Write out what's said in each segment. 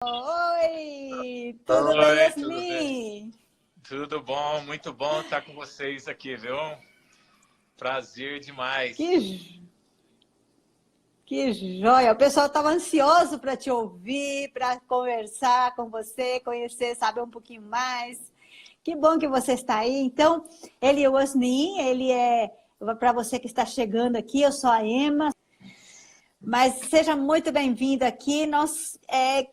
Oi, tudo bem, Oi, tudo bem? Yasmin? Tudo bom, muito bom estar com vocês aqui, viu? Prazer demais. Que, que joia! O pessoal estava ansioso para te ouvir, para conversar com você, conhecer, saber um pouquinho mais. Que bom que você está aí. Então, ele é o Osni, ele é, para você que está chegando aqui, eu sou a Emma. Mas seja muito bem-vindo aqui. Nós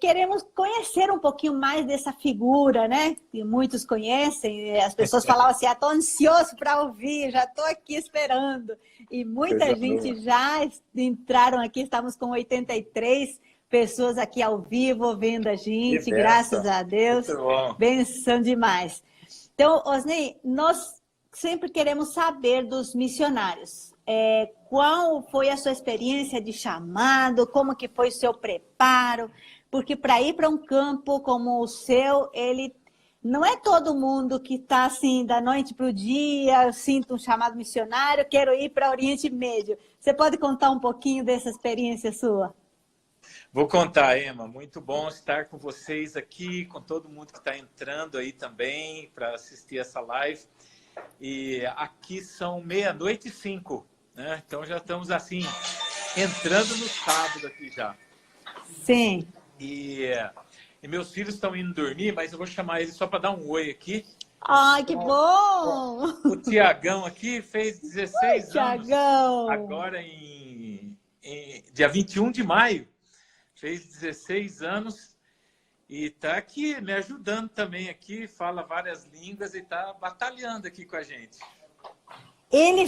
queremos conhecer um pouquinho mais dessa figura, né? Que muitos conhecem. As pessoas falavam assim: estou ansioso para ouvir, já estou aqui esperando. E muita Coisa boa. gente já entraram aqui, estamos com 83 pessoas aqui ao vivo, vendo a Que gente, graças benção. a Deus. Muito bom. Benção demais. Então, Osni, nós sempre queremos saber dos missionários. Qual foi a sua experiência de chamado? Como que foi o seu preparo? Porque para ir para um campo como o seu, ele não é todo mundo que está assim da noite para o dia, eu sinto um chamado missionário, quero ir para o Oriente Médio. Você pode contar um pouquinho dessa experiência sua? Vou contar, Emma. Muito bom estar com vocês aqui, com todo mundo que está entrando aí também para assistir essa live. E aqui são 00:05, né? Então já estamos assim, entrando no sábado aqui já. Sim. E meus filhos estão indo dormir, mas eu vou chamar eles só para dar um oi aqui. Ai, que bom! O Tiagão aqui fez 16 anos, Tiagão! agora dia 21 de maio. Fez 16 anos e está aqui me ajudando também aqui, fala várias línguas e está batalhando aqui com a gente. Ele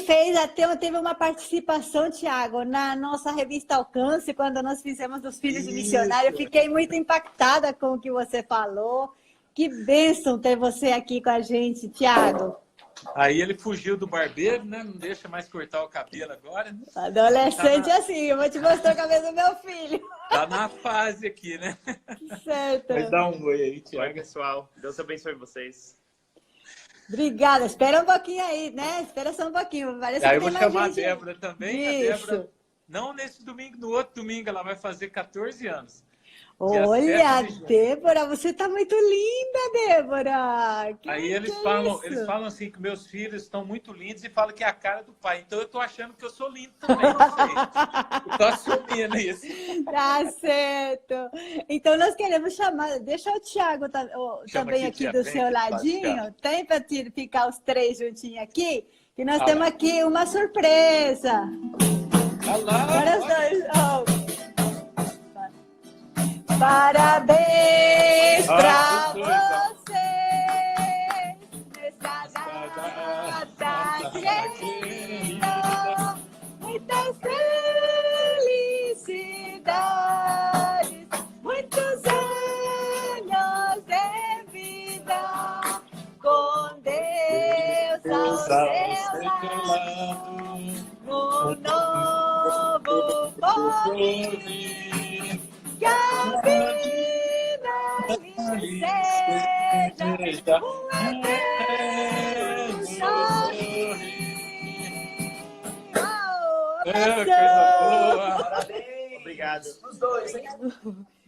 teve uma participação, Tiago, na nossa revista Alcance, quando nós fizemos os Filhos de Missionário. Eu fiquei muito impactada com o que você falou. Que bênção ter você aqui com a gente, Tiago. Aí ele fugiu do barbeiro, né? Não deixa mais cortar o cabelo agora. Adolescente assim, eu vou te mostrar o cabelo do meu filho. Tá na fase aqui, né? Certo. Mas dá um oi aí, Tiago. Oi, pessoal. Deus abençoe vocês. Obrigada. Espera um pouquinho aí, né? Espera só um pouquinho. Parece Aí que eu vou tem mais chamar a gente. Débora também. Isso. A Débora, não nesse domingo, no outro domingo, ela vai fazer 14 anos. Olha, Débora, você tá muito linda, Débora. Aí eles falam assim que meus filhos estão muito lindos e falam que é a cara do pai. Então eu tô achando que eu sou lindo também, não sei. Eu tô assumindo isso. Tá certo. Então nós queremos chamar. Deixa o Thiago também aqui do seu ladinho. Tem para ficar os três juntinhos aqui? Que nós temos aqui uma surpresa. Para os dois. Oh. Parabéns pra você nessa data querida, muitas felicidades, muitos anos de vida, com Deus ao seu lado, no novo porvir. Que a vida lhe seja um eterno sorrir. Coisa boa! Parabéns! Obrigado. Os dois, hein?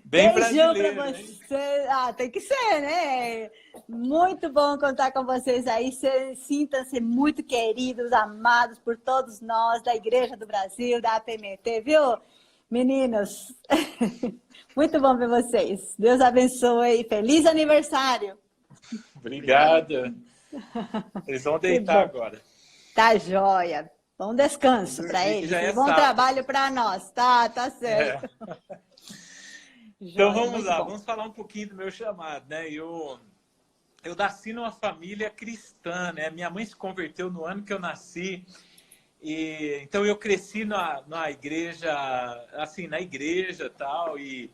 Bem Beijão brasileiro, pra hein? você. Ah, tem que ser, né? Muito bom contar com vocês aí. Sintam-se muito queridos, amados por todos nós da Igreja do Brasil, da APMT, viu? Meninos, muito bom ver vocês. Deus abençoe. Feliz aniversário. Obrigada. Eles vão deitar agora. Tá joia. Bom descanso para eles. Já é bom sábado. trabalho para nós. Tá certo. Então vamos lá, vamos falar um pouquinho do meu chamado, né? Eu nasci numa família cristã, né? Minha mãe se converteu no ano que eu nasci. Então eu cresci na igreja, assim, na igreja e tal, e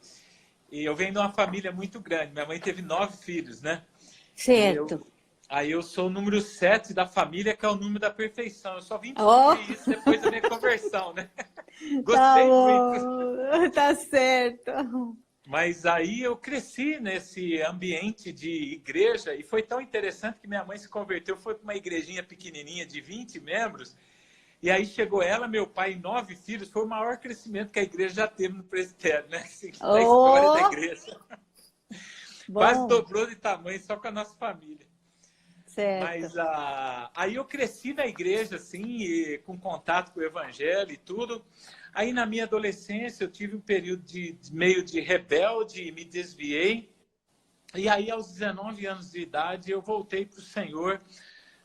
eu venho de uma família muito grande. Minha mãe teve 9 filhos, né? Certo. Aí eu sou o número 7 da família, que é o número da perfeição. Eu só vim descobrir isso depois da minha conversão, né? Gostei muito. Tá certo. Mas aí eu cresci nesse ambiente de igreja e foi tão interessante que minha mãe se converteu, foi para uma igrejinha pequenininha de 20 membros. E aí chegou ela, meu pai e 9 filhos. Foi o maior crescimento que a igreja já teve no presbitério, né? Assim, na história da igreja. quase dobrou de tamanho só com a nossa família. Certo. Mas aí eu cresci na igreja, assim, e, com contato com o evangelho e tudo. Aí na minha adolescência eu tive um período meio de rebelde, me desviei. E aí aos 19 anos de idade eu voltei para o Senhor,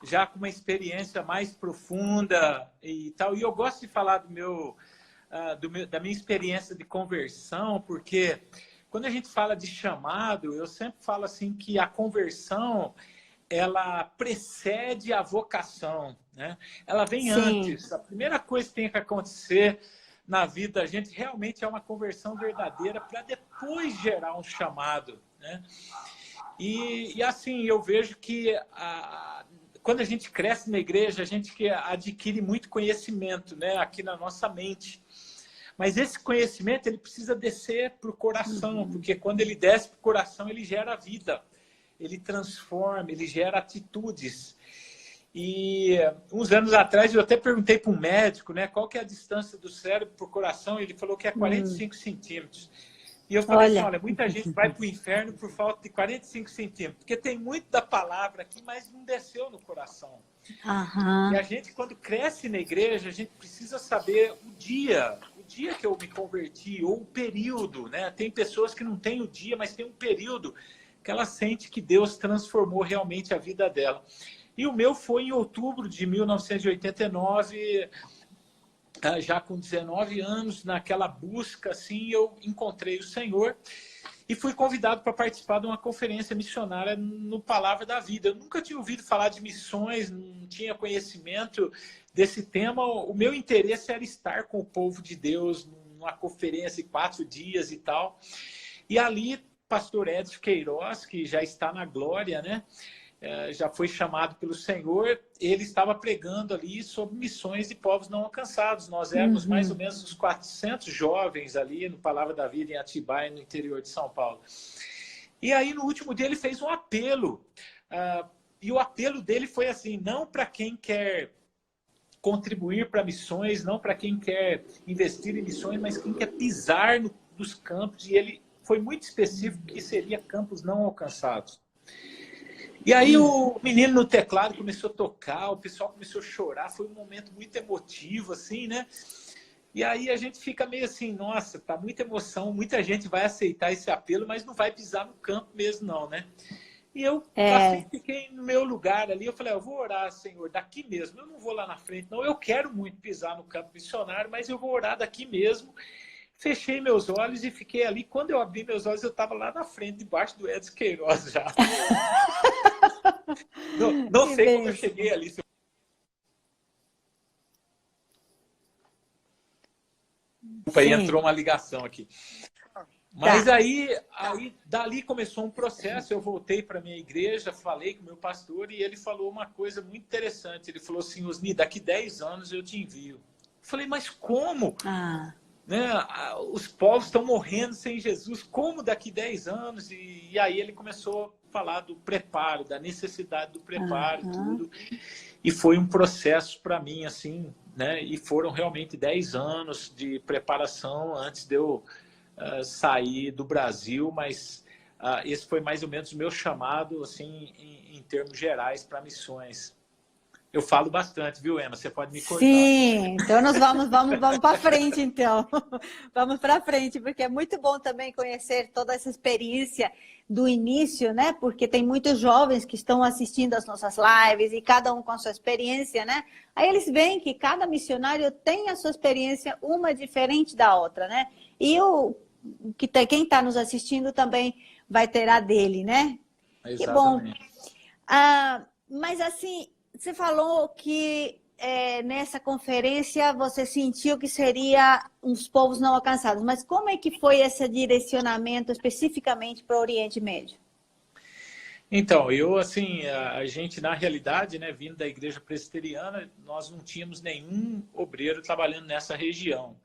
já com uma experiência mais profunda e tal. E eu gosto de falar da minha experiência de conversão, porque quando a gente fala de chamado, eu sempre falo assim que a conversão ela precede a vocação, né? Ela vem antes. A primeira coisa que tem que acontecer na vida da gente realmente é uma conversão verdadeira para depois gerar um chamado, né? E assim, eu vejo que quando a gente cresce na igreja, a gente adquire muito conhecimento, né? Aqui na nossa mente. Mas esse conhecimento ele precisa descer para o coração, porque quando ele desce para o coração, ele gera vida. Ele transforma, ele gera atitudes. E uns anos atrás eu até perguntei para um médico, né, qual que é a distância do cérebro para o coração, e ele falou que é 45 centímetros. E eu falei assim, olha, muita gente vai para o inferno por falta de 45 centímetros, porque tem muito da palavra aqui, mas não desceu no coração. E a gente, quando cresce na igreja, a gente precisa saber o dia que eu me converti, ou o período, né? Tem pessoas que não têm o dia, mas tem um período que ela sente que Deus transformou realmente a vida dela. E o meu foi em outubro de 1989, já com 19 anos, naquela busca, assim, eu encontrei o Senhor e fui convidado para participar de uma conferência missionária no Palavra da Vida. Eu nunca tinha ouvido falar de missões, não tinha conhecimento desse tema. O meu interesse era estar com o povo de Deus numa conferência de 4 dias e tal. E ali, pastor Edson Queiroz, que já está na glória, né? Já foi chamado pelo Senhor, ele estava pregando ali sobre missões de povos não alcançados. Nós éramos mais ou menos uns 400 jovens ali no Palavra da Vida, em Atibaia, no interior de São Paulo. E aí, no último dia, ele fez um apelo. E o apelo dele foi assim, não para quem quer contribuir para missões, não para quem quer investir em missões, mas quem quer pisar nos campos. E ele foi muito específico que seria campos não alcançados. E aí o menino no teclado começou a tocar, o pessoal começou a chorar, foi um momento muito emotivo, assim, né? E aí a gente fica meio assim, nossa, tá muita emoção, muita gente vai aceitar esse apelo, mas não vai pisar no campo mesmo não, né? E eu assim, fiquei no meu lugar ali, eu falei, eu vou orar, Senhor, daqui mesmo, eu não vou lá na frente, não, eu quero muito pisar no campo missionário, mas eu vou orar daqui mesmo. Fechei meus olhos e fiquei ali. Quando eu abri meus olhos, eu estava lá na frente, debaixo do Edson Queiroz já. Não sei como eu cheguei ali. Aí entrou uma ligação aqui. Mas aí dali começou um processo. Eu voltei para a minha igreja, falei com o meu pastor e ele falou uma coisa muito interessante. Ele falou assim, Osni, daqui 10 anos eu te envio. Eu falei, mas como? Né? Os povos estão morrendo sem Jesus, como daqui 10 anos? E aí ele começou a falar do preparo, da necessidade do preparo, tudo. E foi um processo para mim, assim, né? E foram realmente 10 anos de preparação antes de eu sair do Brasil, mas esse foi mais ou menos o meu chamado, assim, em termos gerais, para missões. Eu falo bastante, viu, Emma? Você pode me cortar. Sim, então nós vamos para frente, então. Vamos para frente, porque é muito bom também conhecer toda essa experiência do início, né? Porque tem muitos jovens que estão assistindo as nossas lives e cada um com a sua experiência, né? Aí eles veem que cada missionário tem a sua experiência, uma diferente da outra, né? E quem está nos assistindo também vai ter a dele, né? Exatamente. Que bom. Mas assim, você falou que nessa conferência você sentiu que seria uns povos não alcançados, mas como é que foi esse direcionamento especificamente para o Oriente Médio? Então, a gente, na realidade, né, vindo da igreja presbiteriana, nós não tínhamos nenhum obreiro trabalhando nessa região.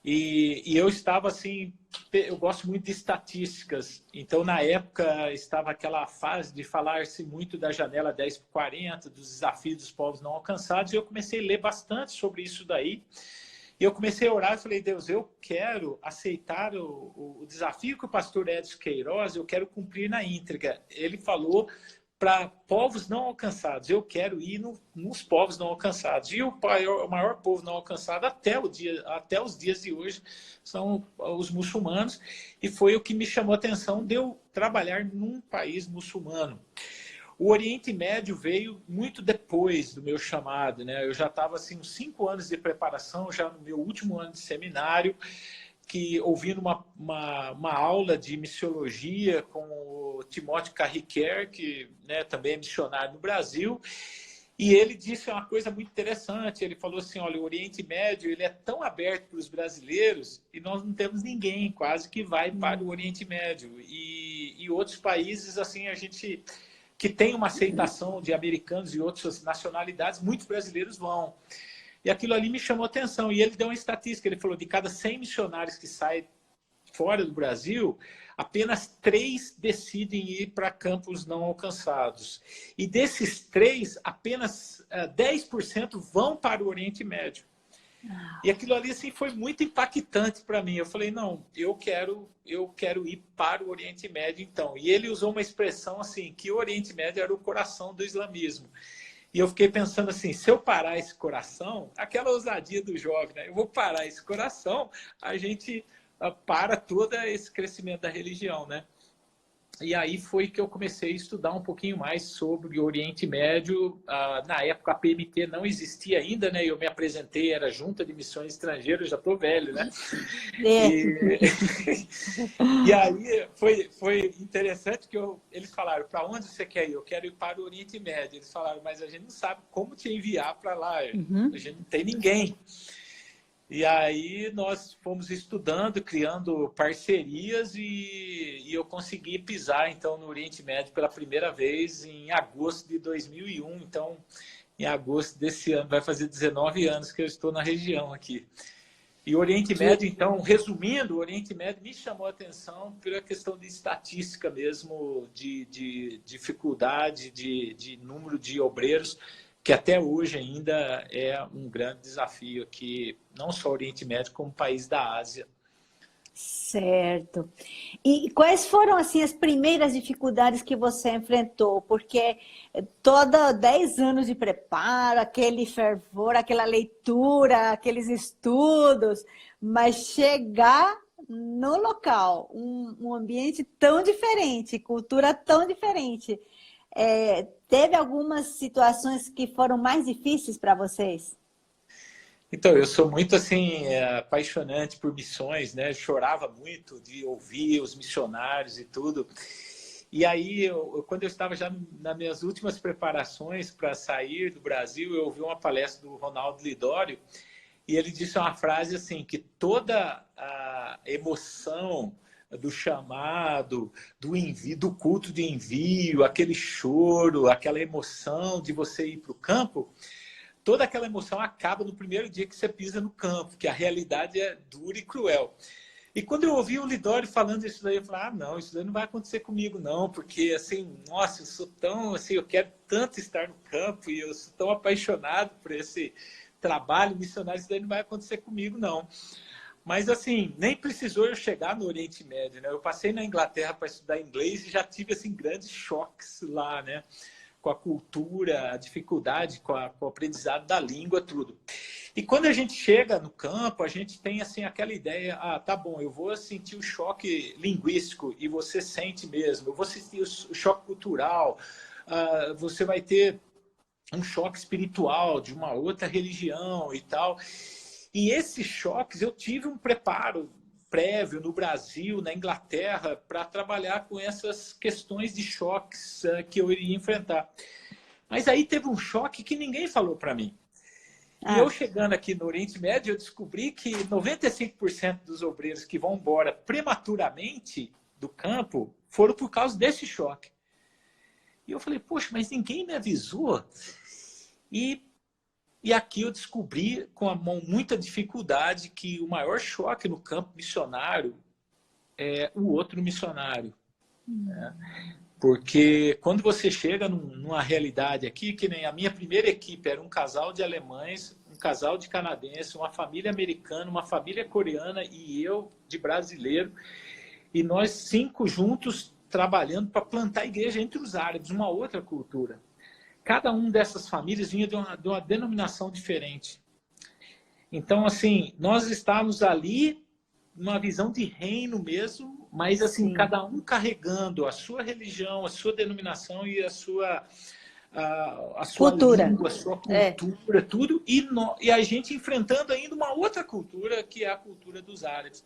E eu estava assim, eu gosto muito de estatísticas, então na época estava aquela fase de falar-se muito da janela 10/40, dos desafios dos povos não alcançados, e eu comecei a ler bastante sobre isso daí. E eu comecei a orar e falei, Deus, eu quero aceitar o desafio que o pastor Edson Queiroz, eu quero cumprir na íntegra. Ele falou para povos não alcançados, eu quero ir nos povos não alcançados. E o maior povo não alcançado até os dias de hoje são os muçulmanos, e foi o que me chamou a atenção de eu trabalhar num país muçulmano. O Oriente Médio veio muito depois do meu chamado, né? Eu já estava assim, uns 5 anos de preparação, já no meu último ano de seminário, que ouvindo uma aula de missiologia com o Timóteo Carriquer, que, né, também é missionário no Brasil, e ele disse uma coisa muito interessante. Ele falou assim, olha, o Oriente Médio ele é tão aberto para os brasileiros e nós não temos ninguém quase que vai para o Oriente Médio. E outros países, assim, a gente que tem uma aceitação de americanos e outras nacionalidades, muitos brasileiros vão. E aquilo ali me chamou a atenção. E ele deu uma estatística, ele falou, de cada 100 missionários que saem fora do Brasil, apenas 3 decidem ir para campos não alcançados. E desses 3, apenas 10% vão para o Oriente Médio. E aquilo ali assim, foi muito impactante para mim. Eu falei, não, eu quero ir para o Oriente Médio, então. E ele usou uma expressão assim, que o Oriente Médio era o coração do islamismo. E eu fiquei pensando assim, se eu parar esse coração, aquela ousadia do jovem, né? Eu vou parar esse coração, a gente para todo esse crescimento da religião, né? E aí foi que eu comecei a estudar um pouquinho mais sobre o Oriente Médio. Na época a PMT não existia ainda, né? Eu me apresentei, era Junta de Missões Estrangeiras, já estou velho, né? E aí foi interessante que eles falaram, para onde você quer ir? Eu quero ir para o Oriente Médio. Eles falaram, mas a gente não sabe como te enviar para lá, a gente não tem ninguém. E aí nós fomos estudando, criando parcerias e eu consegui pisar então no Oriente Médio pela primeira vez em agosto de 2001. Então, em agosto desse ano, vai fazer 19 anos que eu estou na região aqui. E o Oriente Médio, então, resumindo, o Oriente Médio me chamou a atenção pela questão de estatística mesmo, de dificuldade, de número de obreiros, que até hoje ainda é um grande desafio aqui, não só o Oriente Médio, como país da Ásia. Certo. E quais foram assim as primeiras dificuldades que você enfrentou? Porque toda 10 anos de preparo, aquele fervor, aquela leitura, aqueles estudos, mas chegar no local, um ambiente tão diferente, cultura tão diferente, teve algumas situações que foram mais difíceis para vocês? Então, eu sou muito assim apaixonante por missões, né? Eu chorava muito de ouvir os missionários e tudo. E aí, quando eu estava já nas minhas últimas preparações para sair do Brasil, eu ouvi uma palestra do Ronaldo Lidório e ele disse uma frase assim, que toda a emoção do chamado, do envio, do culto de envio, aquele choro, aquela emoção de você ir para o campo, toda aquela emoção acaba no primeiro dia que você pisa no campo, que a realidade é dura e cruel. E quando eu ouvi o Lidório falando isso daí, eu falei, não, isso daí não vai acontecer comigo não, porque assim, nossa, eu sou tão, assim, eu quero tanto estar no campo e eu sou tão apaixonado por esse trabalho missionário, isso daí não vai acontecer comigo não. Mas, assim, nem precisou eu chegar no Oriente Médio, né? Eu passei na Inglaterra para estudar inglês e já tive, assim, grandes choques lá, né? Com a cultura, a dificuldade, com o aprendizado da língua, tudo. E quando a gente chega no campo, a gente tem, assim, aquela ideia, tá bom, eu vou sentir o choque linguístico, e você sente mesmo. Eu vou sentir o choque cultural, você vai ter um choque espiritual de uma outra religião e tal. E esses choques, eu tive um preparo prévio no Brasil, na Inglaterra, para trabalhar com essas questões de choques que eu iria enfrentar. Mas aí teve um choque que ninguém falou para mim. E eu chegando aqui no Oriente Médio, eu descobri que 95% dos obreiros que vão embora prematuramente do campo foram por causa desse choque. E eu falei, poxa, mas ninguém me avisou. E aqui eu descobri, com muita dificuldade, que o maior choque no campo missionário é o outro missionário. Né? Porque quando você chega numa realidade aqui, que nem a minha primeira equipe era um casal de alemães, um casal de canadenses, uma família americana, uma família coreana e eu de brasileiro. E nós 5 juntos trabalhando para plantar a igreja entre os árabes, uma outra cultura. Cada um dessas famílias vinha de uma denominação diferente. Então, assim, nós estávamos ali numa visão de reino mesmo, mas assim, cada um carregando a sua religião, a sua denominação e a sua cultura. Língua, a sua cultura, tudo, e a gente enfrentando ainda uma outra cultura, que é a cultura dos árabes.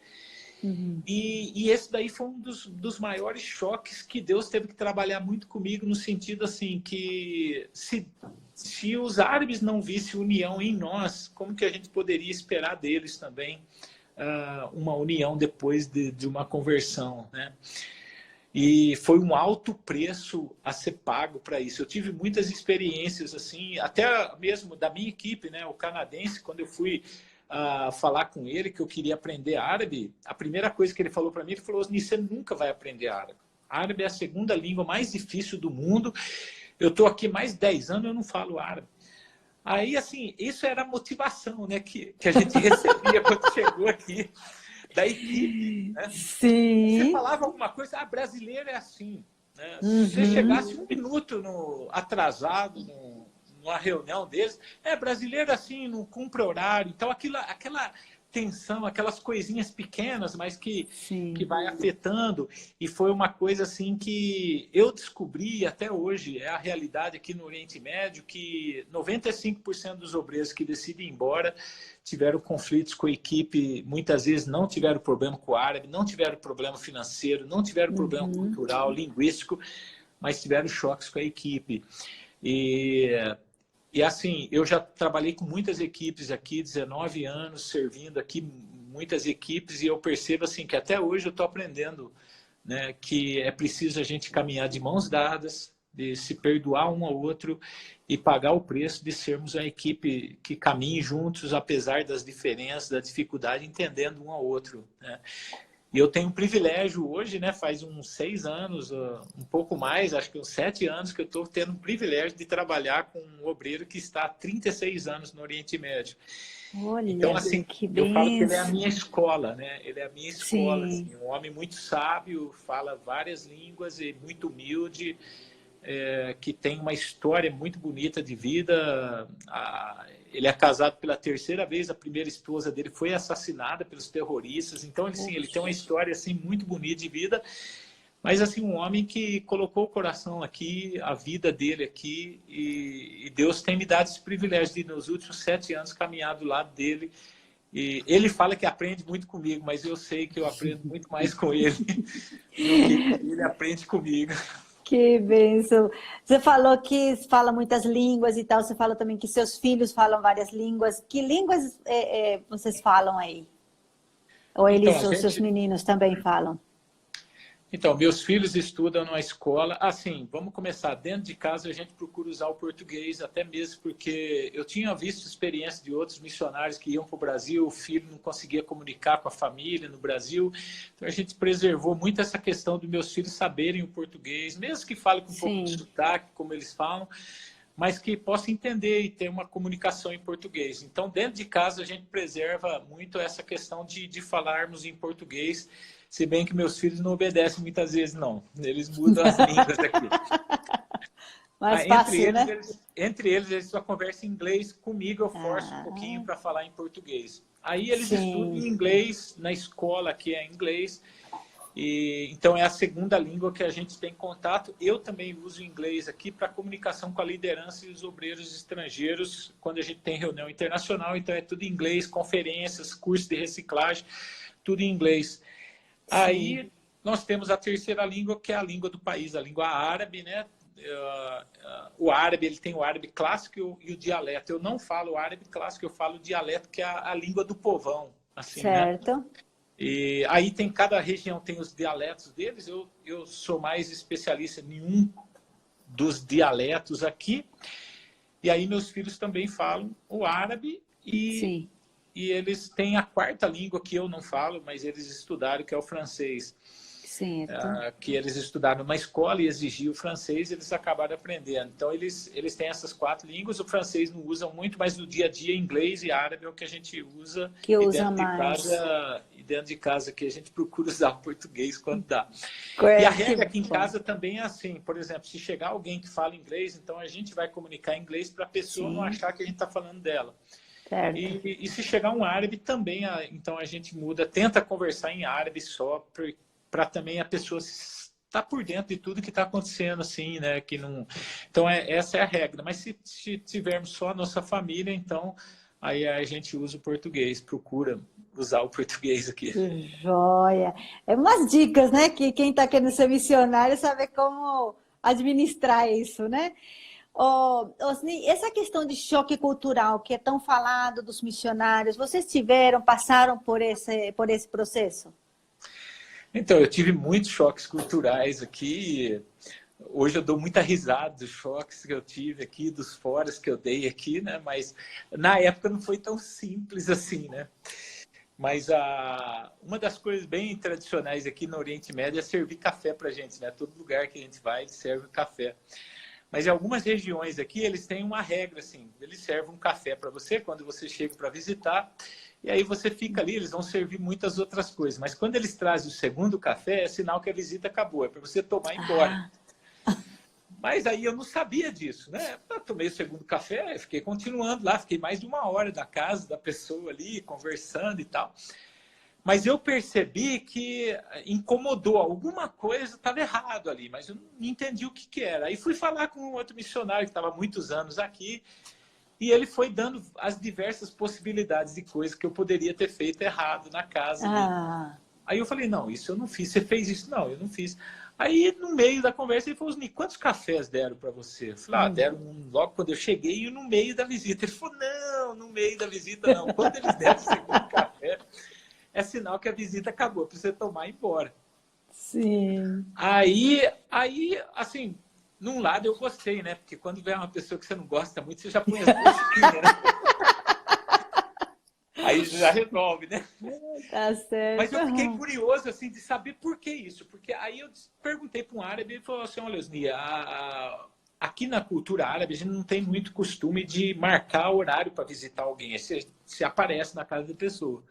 E esse daí foi um dos maiores choques que Deus teve que trabalhar muito comigo, no sentido assim, que se os árabes não vissem união em nós, como que a gente poderia esperar deles também uma união depois de uma conversão, né? E foi um alto preço a ser pago para isso. Eu tive muitas experiências assim, até mesmo da minha equipe, né? O canadense, quando eu fui falar com ele que eu queria aprender árabe, a primeira coisa que ele falou para mim, ele falou: você nunca vai aprender árabe. Árabe é a segunda língua mais difícil do mundo. Eu estou aqui mais de 10 anos e eu não falo árabe. Aí, assim, isso era a motivação, né, que a gente recebia quando chegou aqui da equipe. Né? Sim. Você falava alguma coisa, brasileiro é assim. Né? Se você chegasse 1 minuto atrasado numa reunião deles, brasileiro assim, não cumpre horário. Então, aquela tensão, aquelas coisinhas pequenas, mas que vai afetando. E foi uma coisa assim que eu descobri até hoje, é a realidade aqui no Oriente Médio, que 95% dos obreiros que decidem ir embora tiveram conflitos com a equipe, muitas vezes não tiveram problema com o árabe, não tiveram problema financeiro, não tiveram problema cultural, linguístico, mas tiveram choques com a equipe. E assim, eu já trabalhei com muitas equipes aqui, 19 anos servindo aqui, muitas equipes, e eu percebo assim que até hoje eu estou aprendendo, né, que é preciso a gente caminhar de mãos dadas, de se perdoar um ao outro e pagar o preço de sermos uma equipe que caminhe juntos, apesar das diferenças, da dificuldade, entendendo um ao outro, né? E eu tenho um privilégio hoje, né? Faz uns 6 anos, um pouco mais, acho que uns 7 anos, que eu estou tendo o privilégio de trabalhar com um obreiro que está há 36 anos no Oriente Médio. Olha, então, assim, que eu falo que ele é a benção. minha escola, né? Ele é a minha escola, assim, um homem muito sábio, fala várias línguas e muito humilde, que tem uma história muito bonita de vida. Ele é casado pela 3ª vez, a primeira esposa dele foi assassinada pelos terroristas. Então, assim, ele tem uma história assim, muito bonita de vida, mas assim, um homem que colocou o coração aqui, a vida dele aqui, e Deus tem me dado esse privilégio de, nos últimos 7 anos, caminhar do lado dele. E ele fala que aprende muito comigo, mas eu sei que eu aprendo muito mais com ele do que ele aprende comigo. Que benção. Você falou que fala muitas línguas e tal. Você falou também que seus filhos falam várias línguas. Que línguas vocês falam aí? Ou eles, Então, os seus meninos também falam? Então, meus filhos estudam numa escola. Assim, vamos começar. Dentro de casa, a gente procura usar o português, até mesmo porque eu tinha visto experiência de outros missionários que iam para o Brasil, o filho não conseguia comunicar com a família no Brasil. Então, a gente preservou muito essa questão dos meus filhos saberem o português, mesmo que falem com um pouco de sotaque, como eles falam, mas que possam entender e ter uma comunicação em português. Então, dentro de casa, a gente preserva muito essa questão de falarmos em português, se bem que meus filhos não obedecem muitas vezes, não. Eles mudam as línguas aqui. Mais fácil, né? Entre eles só conversam em inglês. Comigo, eu forço um pouquinho para falar em português. Aí eles estudam em inglês, na escola que é inglês. Então, é a segunda língua que a gente tem contato. Eu também uso inglês aqui para comunicação com a liderança e os obreiros estrangeiros, quando a gente tem reunião internacional. Então, é tudo em inglês, conferências, cursos de reciclagem, tudo em inglês. Aí nós temos a 3ª língua, que é a língua do país, a língua árabe, né? O árabe, ele tem o árabe clássico e o dialeto. Eu não falo árabe clássico, eu falo dialeto, que é a língua do povão. Assim, certo. Né? E aí tem, cada região tem os dialetos deles. Eu sou mais especialista em um dos dialetos aqui. E aí meus filhos também falam o árabe e eles têm a 4ª língua que eu não falo, mas eles estudaram, que é o francês. Certo. que eles estudaram numa escola e exigia o francês, eles acabaram aprendendo. Então, eles têm essas 4 línguas, o francês não usam muito, mas no dia a dia, inglês e árabe é o que a gente usa. Que usa mais. E dentro de casa aqui, a gente procura usar o português quando dá. É, e a regra aqui em casa também é assim, por exemplo, se chegar alguém que fala inglês, então a gente vai comunicar em inglês para a pessoa não achar que a gente está falando dela. Certo. E se chegar um árabe também, então a gente muda, tenta conversar em árabe só para também a pessoa estar por dentro de tudo que está acontecendo, assim, né? Que não... Então, essa é a regra. Mas se tivermos só a nossa família, então aí a gente usa o português, procura usar o português aqui. Que joia! É umas dicas, né? Que quem está querendo ser missionário sabe como administrar isso, né? Osni, essa questão de choque cultural que é tão falado dos missionários, vocês passaram por esse processo? Então, eu tive muitos choques culturais aqui. Hoje eu dou muita risada dos choques que eu tive aqui, dos foras que eu dei aqui, né? Mas na época não foi tão simples assim, né? Mas uma das coisas bem tradicionais aqui no Oriente Médio é servir café para a gente, né? Todo lugar que a gente vai, serve café. Mas em algumas regiões aqui, eles têm uma regra, assim, eles servem um café para você quando você chega para visitar, e aí você fica ali, eles vão servir muitas outras coisas. Mas quando eles trazem o segundo café, é sinal que a visita acabou, é para você tomar e ir embora. Mas aí eu não sabia disso, né? Eu tomei o segundo café, fiquei continuando lá, fiquei mais de 1 hora na casa da pessoa ali, conversando e tal. Mas eu percebi que incomodou, alguma coisa estava errado ali, mas eu não entendi o que era. Aí fui falar com um outro missionário que estava há muitos anos aqui, e ele foi dando as diversas possibilidades de coisas que eu poderia ter feito errado na casa. Aí eu falei, não, isso eu não fiz. Você fez isso? Não, eu não fiz. Aí, no meio da conversa, ele falou, quantos cafés deram para você? Eu falei, deram um logo quando eu cheguei e no meio da visita. Ele falou, não, no meio da visita não. Quando eles deram o segundo café, é sinal que a visita acabou, para você tomar e ir embora. Sim. Aí, assim, num lado eu gostei, né? Porque quando vem uma pessoa que você não gosta muito, você já põe as duas esquinas, né? Aí já resolve, né? Tá certo. Mas eu fiquei curioso, assim, de saber por que isso. Porque aí eu perguntei para um árabe e ele falou assim, olha, Osni, aqui na cultura árabe, a gente não tem muito costume de marcar horário para visitar alguém. Você aparece na casa da pessoa.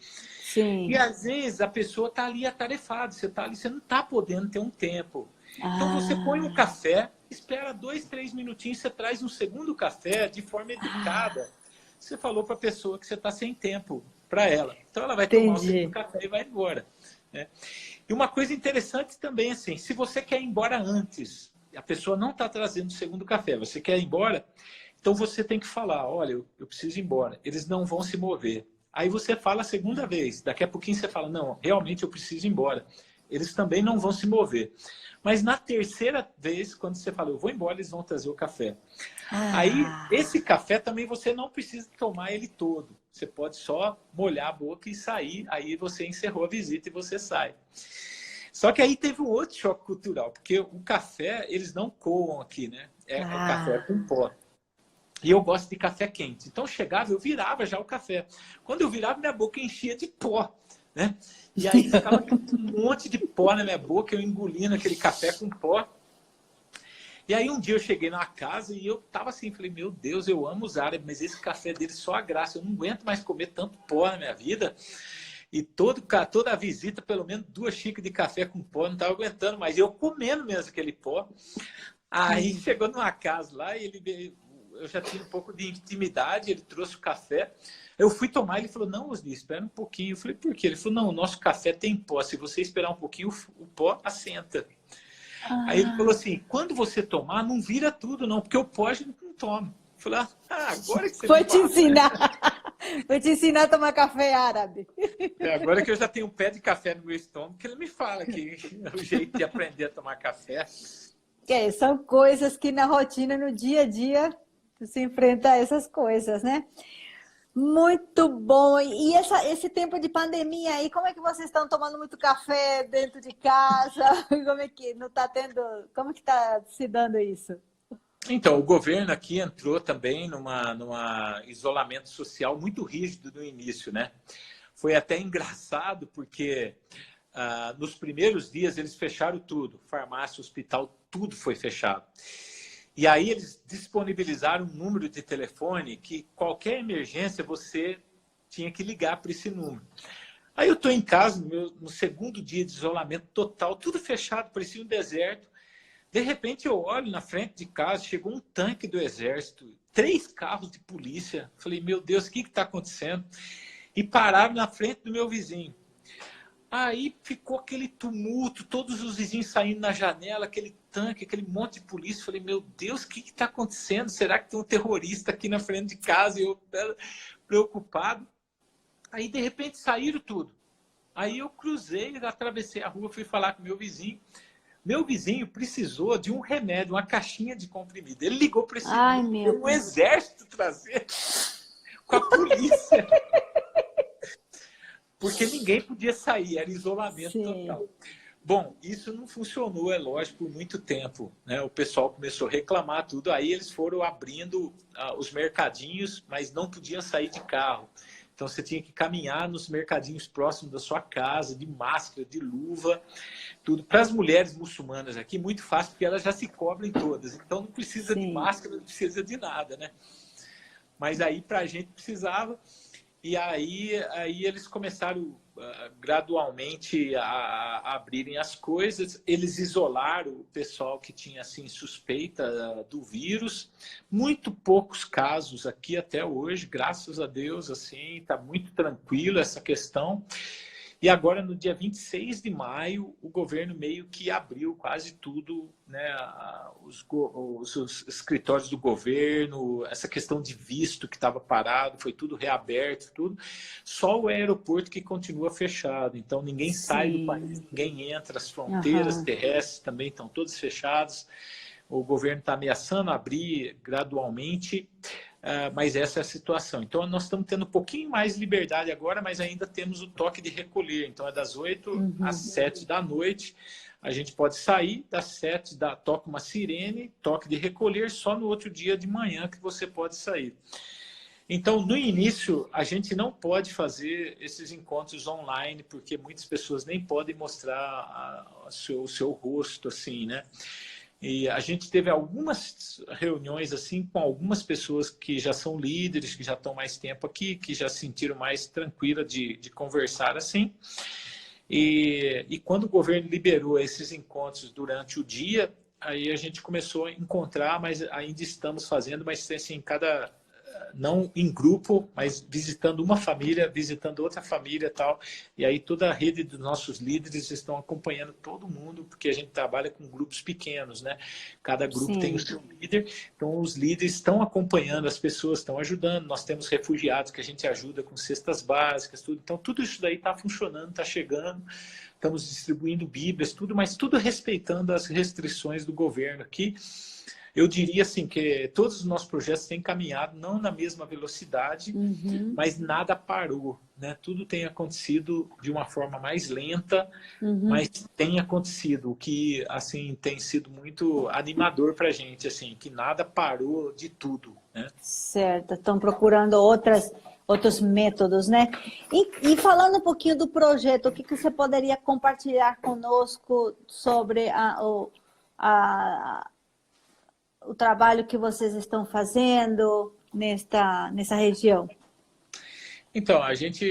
Sim. E às vezes a pessoa está ali atarefada, você está ali, você não está podendo ter um tempo. Então você põe um café, espera 2, 3 minutinhos, você traz um segundo café de forma educada. Você falou para a pessoa que você está sem tempo para ela. Então ela vai tomar o segundo café e vai embora. Né? E uma coisa interessante também, assim, se você quer ir embora antes, a pessoa não está trazendo o segundo café, você quer ir embora, então você tem que falar, olha, eu preciso ir embora. Eles não vão se mover. Aí você fala a segunda vez, daqui a pouquinho você fala, não, realmente eu preciso ir embora. Eles também não vão se mover. Mas na terceira vez, quando você fala, eu vou embora, eles vão trazer o café. Aí, esse café também você não precisa tomar ele todo. Você pode só molhar a boca e sair, aí você encerrou a visita e você sai. Só que aí teve um outro choque cultural, porque o café, eles não coam aqui, né? É o café com pó. E eu gosto de café quente. Então, chegava, eu virava já o café. Quando eu virava, minha boca enchia de pó, né? E aí ficava um monte de pó na minha boca, eu engolindo aquele café com pó. E aí um dia eu cheguei na casa e eu tava assim, falei, meu Deus, eu amo os árabes, mas esse café deles só a graça, eu não aguento mais comer tanto pó na minha vida. E toda a visita, pelo menos 2 xícaras de café com pó, não tava aguentando mais. Eu comendo mesmo aquele pó. Aí chegou numa casa lá e ele veio, eu já tinha um pouco de intimidade, ele trouxe o café. Eu fui tomar, ele falou, não, Osni, espera um pouquinho. Eu falei, por quê? Ele falou, não, o nosso café tem pó, se você esperar um pouquinho, o pó assenta. Aí ele falou assim, quando você tomar, não vira tudo não, porque o pó a gente não toma. Eu falei, agora que você Vou te ensinar. Vou te ensinar a tomar café árabe. Agora que eu já tenho um pé de café no meu estômago, que ele me fala que é o jeito de aprender a tomar café. São coisas que na rotina, no dia a dia, se enfrenta a essas coisas, né? Muito bom. E esse tempo de pandemia aí, como é que vocês estão tomando muito café dentro de casa? Como é que não está tendo? Como que está se dando isso? Então, o governo aqui entrou também num isolamento social muito rígido no início, né? Foi até engraçado porque nos primeiros dias eles fecharam tudo, farmácia, hospital, tudo foi fechado. E aí eles disponibilizaram um número de telefone que qualquer emergência você tinha que ligar para esse número. Aí eu estou em casa, no segundo dia de isolamento total, tudo fechado, parecia um deserto. De repente eu olho na frente de casa, chegou um tanque do exército, 3 carros de polícia. Falei, meu Deus, o que está acontecendo? E pararam na frente do meu vizinho. Aí ficou aquele tumulto, todos os vizinhos saindo na janela, aquele tanque, aquele monte de polícia. Falei, meu Deus, o que está acontecendo? Será que tem um terrorista aqui na frente de casa? E eu preocupado. Aí, de repente, saíram tudo. Aí eu cruzei, atravessei a rua, fui falar com meu vizinho. Meu vizinho precisou de um remédio, uma caixinha de comprimido. Ele ligou para esse um exército trazer com a polícia. Porque ninguém podia sair, era isolamento total. Bom, isso não funcionou, é lógico, por muito tempo, né? O pessoal começou a reclamar tudo, aí eles foram abrindo os mercadinhos, mas não podiam sair de carro. Então você tinha que caminhar nos mercadinhos próximos da sua casa, de máscara, de luva, tudo. Para as mulheres muçulmanas aqui, muito fácil, porque elas já se cobrem todas. Então não precisa de máscara, não precisa de nada, né? Mas aí para a gente precisava. E aí eles começaram gradualmente a abrirem as coisas. Eles isolaram o pessoal que tinha assim, suspeita do vírus. Muito poucos casos aqui até hoje, graças a Deus, assim, está muito tranquilo essa questão. E agora, no dia 26 de maio, o governo meio que abriu quase tudo, né? Os escritórios do governo, essa questão de visto que estava parado, foi tudo reaberto, tudo. Só o aeroporto que continua fechado. Então, ninguém sai do país, ninguém entra. As fronteiras terrestres também estão todas fechadas. O governo está ameaçando abrir gradualmente. Mas essa é a situação. Então, nós estamos tendo um pouquinho mais de liberdade agora, mas ainda temos o toque de recolher. Então, é das 8 às 7 da noite. A gente pode sair, das 7, toca uma sirene, toque de recolher, só no outro dia de manhã que você pode sair. Então, no início, a gente não pode fazer esses encontros online, porque muitas pessoas nem podem mostrar o seu rosto, assim, né? E a gente teve algumas reuniões assim com algumas pessoas que já são líderes, que já estão mais tempo aqui, que já se sentiram mais tranquila de conversar assim. E quando o governo liberou esses encontros durante o dia, aí a gente começou a encontrar, mas ainda estamos fazendo, mas assim, não em grupo, mas visitando uma família, visitando outra família e tal. E aí toda a rede dos nossos líderes estão acompanhando todo mundo, porque a gente trabalha com grupos pequenos, né? Cada grupo tem o seu líder. Então os líderes estão acompanhando, as pessoas estão ajudando. Nós temos refugiados que a gente ajuda com cestas básicas, tudo. Então tudo isso daí está funcionando, está chegando. Estamos distribuindo bíblias, tudo, mas tudo respeitando as restrições do governo aqui. Eu diria assim que todos os nossos projetos têm caminhado não na mesma velocidade, mas nada parou, né? Tudo tem acontecido de uma forma mais lenta, mas tem acontecido, o que assim tem sido muito animador para a gente, assim, que nada parou de tudo, né? Certo, estão procurando outros métodos, né? E falando um pouquinho do projeto, o que você poderia compartilhar conosco sobre o trabalho que vocês estão fazendo nessa região? Então, a gente,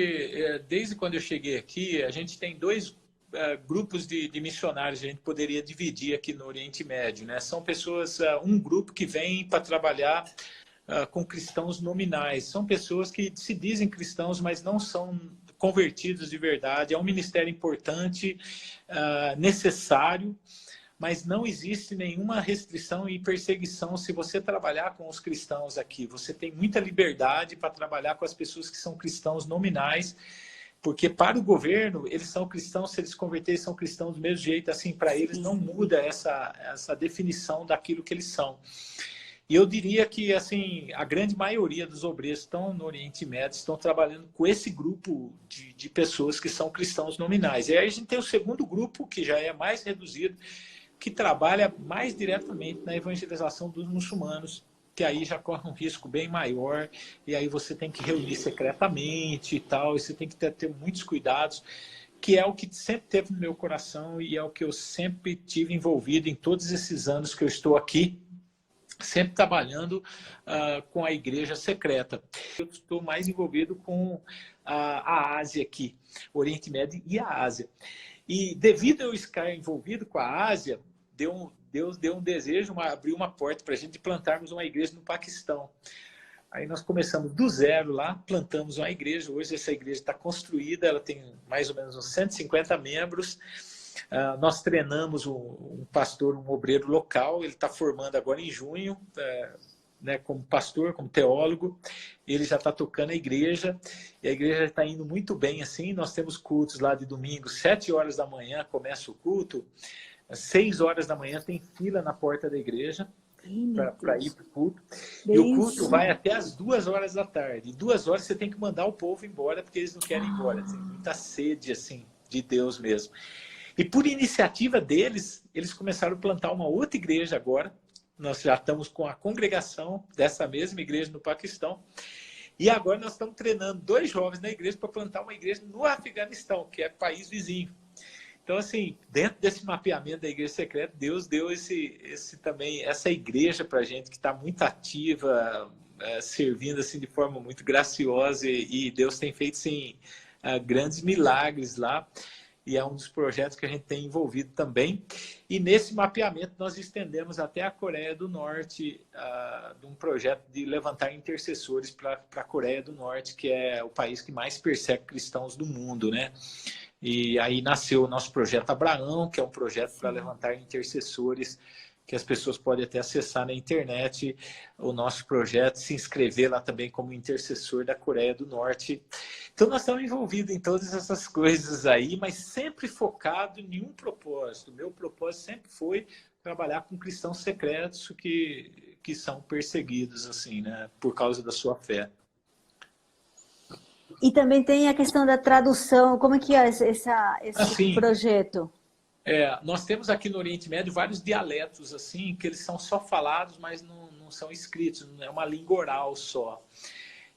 desde quando eu cheguei aqui, a gente tem 2 grupos de missionários que a gente poderia dividir aqui no Oriente Médio, né? São pessoas, um grupo que vem para trabalhar com cristãos nominais. São pessoas que se dizem cristãos, mas não são convertidos de verdade. É um ministério importante, necessário, mas não existe nenhuma restrição e perseguição se você trabalhar com os cristãos aqui. Você tem muita liberdade para trabalhar com as pessoas que são cristãos nominais, porque para o governo, eles são cristãos, se eles converterem, são cristãos do mesmo jeito, assim, para eles não muda essa definição daquilo que eles são. E eu diria que, assim, a grande maioria dos obreiros que estão no Oriente Médio estão trabalhando com esse grupo de pessoas que são cristãos nominais. E aí a gente tem o segundo grupo, que já é mais reduzido, que trabalha mais diretamente na evangelização dos muçulmanos, que aí já corre um risco bem maior, e aí você tem que reunir secretamente e tal, e você tem que ter muitos cuidados. que é o que sempre teve no meu coração e é o que eu sempre tive envolvido em todos esses anos que eu estou aqui, sempre trabalhando com a igreja secreta. Eu estou mais envolvido com a Ásia aqui, Oriente Médio e a Ásia. E devido a eu estar envolvido com a Ásia, Deus deu um desejo, abriu uma porta para a gente plantarmos uma igreja no Paquistão. Aí nós começamos do zero lá, plantamos uma igreja. Hoje essa igreja está construída, ela tem mais ou menos uns 150 membros. Nós treinamos um pastor, um obreiro local, ele está formando agora em junho, né, como pastor, como teólogo. Ele já está tocando a igreja, e a igreja está indo muito bem assim. Nós temos cultos lá de domingo, 7 horas da manhã começa o culto, às 6 horas da manhã tem fila na porta da igreja para ir para o culto. E o culto vai até as 2 horas da tarde. Em 2 horas você tem que mandar o povo embora, porque eles não querem ir embora. Tem muita sede assim, de Deus mesmo. E por iniciativa deles, eles começaram a plantar uma outra igreja agora. Nós já estamos com a congregação dessa mesma igreja no Paquistão. E agora nós estamos treinando 2 jovens na igreja para plantar uma igreja no Afeganistão, que é país vizinho. Então, assim, dentro desse mapeamento da igreja secreta, Deus deu também essa igreja para a gente, que está muito ativa, servindo assim, de forma muito graciosa. E Deus tem feito sim, grandes milagres lá. E é um dos projetos que a gente tem envolvido também. E nesse mapeamento nós estendemos até a Coreia do Norte, de um projeto de levantar intercessores para a Coreia do Norte, que é o país que mais persegue cristãos do mundo, né? E aí nasceu o nosso projeto Abraão, que é um projeto para levantar intercessores, que as pessoas podem até acessar na internet o nosso projeto, se inscrever lá também como intercessor da Coreia do Norte. Então nós estamos envolvidos em todas essas coisas aí, mas sempre focado em um propósito. O meu propósito sempre foi trabalhar com cristãos secretos que são perseguidos assim, né, por causa da sua fé. E também tem a questão da tradução. Como é que é esse projeto? Nós temos aqui no Oriente Médio vários dialetos assim, que eles são só falados, mas não são escritos, não é uma língua oral só.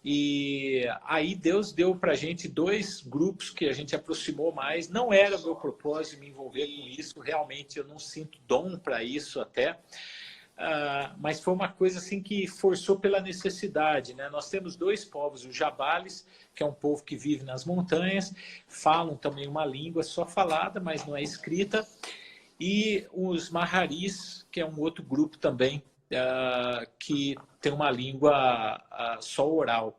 E aí Deus deu para a gente 2 grupos que a gente aproximou mais. Não era o meu propósito me envolver com isso, realmente eu não sinto dom para isso até. Mas foi uma coisa assim que forçou pela necessidade, né? Nós temos 2 povos, os Jabales, que é um povo que vive nas montanhas, falam também uma língua só falada, mas não é escrita, e os Maharis, que é um outro grupo também, que tem uma língua só oral.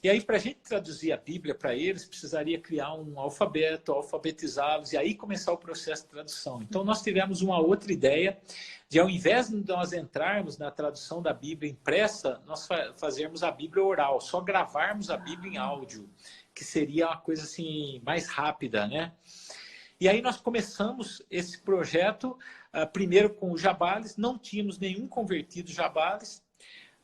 E aí, para a gente traduzir a Bíblia para eles, precisaria criar um alfabeto, alfabetizá-los, e aí começar o processo de tradução. Então, nós tivemos uma outra ideia, de ao invés de nós entrarmos na tradução da Bíblia impressa, nós fazermos a Bíblia oral, só gravarmos a Bíblia em áudio, que seria uma coisa assim mais rápida, né? E aí nós começamos esse projeto, primeiro com os Jabales, não tínhamos nenhum convertido Jabales,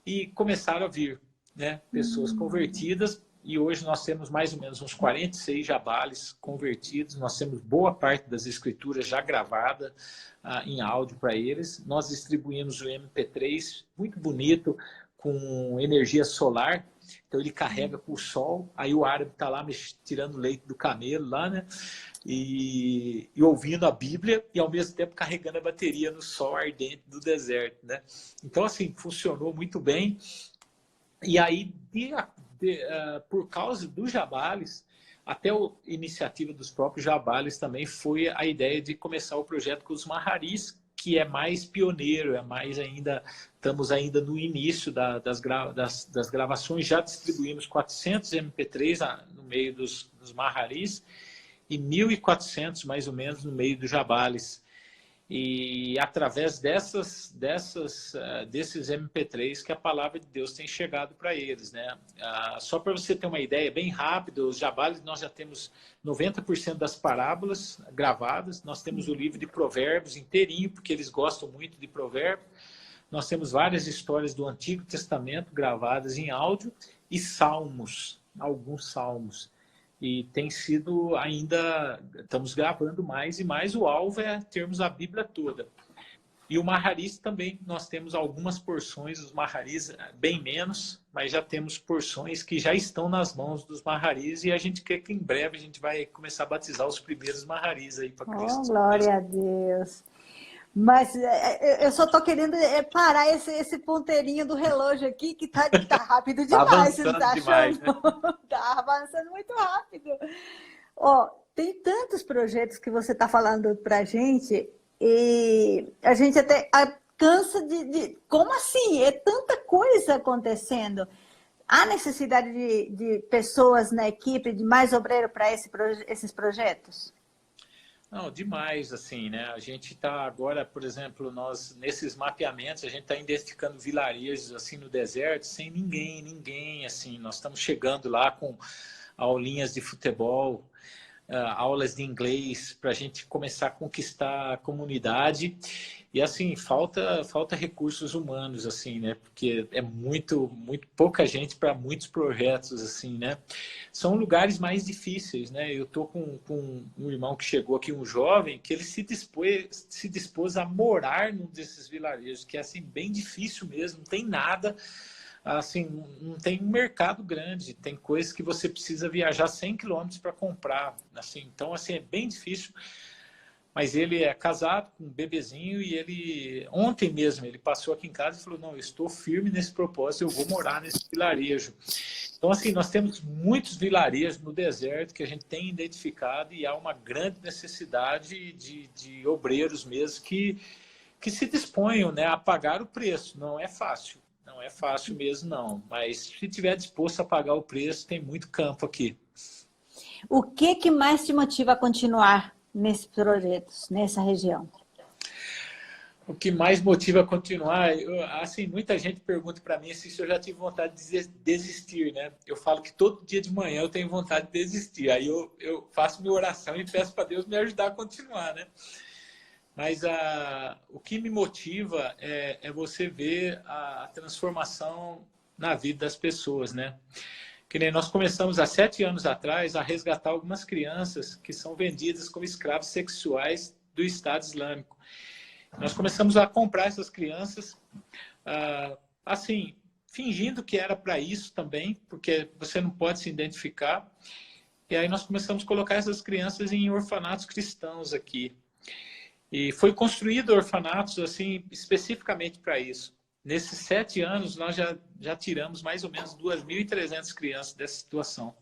e começaram a vir, né, pessoas convertidas, e hoje nós temos mais ou menos uns 46 Jabales convertidos, nós temos boa parte das escrituras já gravada em áudio para eles. Nós distribuímos o MP3, muito bonito, com energia solar, então ele carrega por sol, aí o árabe está lá tirando leite do camelo lá, né? E ouvindo a Bíblia e ao mesmo tempo carregando a bateria no sol ardente do deserto, né? Então assim, funcionou muito bem. E aí, por causa dos Jabales, até a iniciativa dos próprios Jabales também foi a ideia de começar o projeto com os Maharis, que é mais pioneiro, estamos ainda no início das gravações, já distribuímos 400 MP3 no meio dos Maharis e 1.400 mais ou menos no meio dos Jabales. E através desses MP3 que a palavra de Deus tem chegado para eles, né? Só para você ter uma ideia bem rápida, os Jabales nós já temos 90% das parábolas gravadas, nós temos o livro de Provérbios inteirinho, porque eles gostam muito de Provérbios, nós temos várias histórias do Antigo Testamento gravadas em áudio e salmos, alguns salmos. E tem sido ainda, estamos gravando mais e mais, o alvo é termos a Bíblia toda. E o Maharis também, nós temos algumas porções dos Maharis, bem menos, mas já temos porções que já estão nas mãos dos Maharis, e a gente quer que em breve a gente vai começar a batizar os primeiros Maharis aí para Cristo. Oh, glória a Deus. Mas eu só estou querendo parar esse ponteirinho do relógio aqui, que tá rápido demais, você não está achando? Né? Tá avançando muito rápido. Ó, tem tantos projetos que você está falando para a gente, e a gente até cansa de... Como assim? É tanta coisa acontecendo. Há necessidade de pessoas na equipe, de mais obreiro para esses projetos? Não, demais, assim, né? A gente está agora, por exemplo, nós, nesses mapeamentos, a gente está identificando vilarejos, assim, no deserto, sem ninguém, assim. Nós estamos chegando lá com aulinhas de futebol, aulas de inglês, para a gente começar a conquistar a comunidade. E, assim, falta recursos humanos, assim, né? Porque é muito pouca gente para muitos projetos, assim, né? São lugares mais difíceis, né? Eu tô com um irmão que chegou aqui, um jovem, que ele se dispôs a morar num desses vilarejos, que é, assim, bem difícil mesmo, não tem nada, assim, não tem um mercado grande, tem coisas que você precisa viajar 100 quilômetros para comprar, assim, então, assim, é bem difícil. Mas ele é casado com um bebezinho, e ele, ontem mesmo, ele passou aqui em casa e falou, não, eu estou firme nesse propósito, eu vou morar nesse vilarejo. Então, assim, nós temos muitos vilarejos no deserto que a gente tem identificado, e há uma grande necessidade de obreiros mesmo que se disponham, né, a pagar o preço. Não é fácil mesmo, não. Mas se estiver disposto a pagar o preço, tem muito campo aqui. O que mais te motiva a continuar nesses projetos, nessa região? O que mais motiva a continuar, assim, muita gente pergunta para mim se eu já tive vontade de desistir, né? Eu falo que todo dia de manhã eu tenho vontade de desistir. Aí eu faço minha oração e peço para Deus me ajudar a continuar, né? Mas o que me motiva é você ver a transformação na vida das pessoas, né? Que nem nós começamos há 7 anos atrás a resgatar algumas crianças que são vendidas como escravos sexuais do Estado Islâmico. Nós começamos a comprar essas crianças, assim, fingindo que era para isso também, porque você não pode se identificar. E aí nós começamos a colocar essas crianças em orfanatos cristãos aqui. E foi construído orfanatos, assim, especificamente para isso. Nesses 7 anos, nós já tiramos mais ou menos 2.300 crianças dessa situação.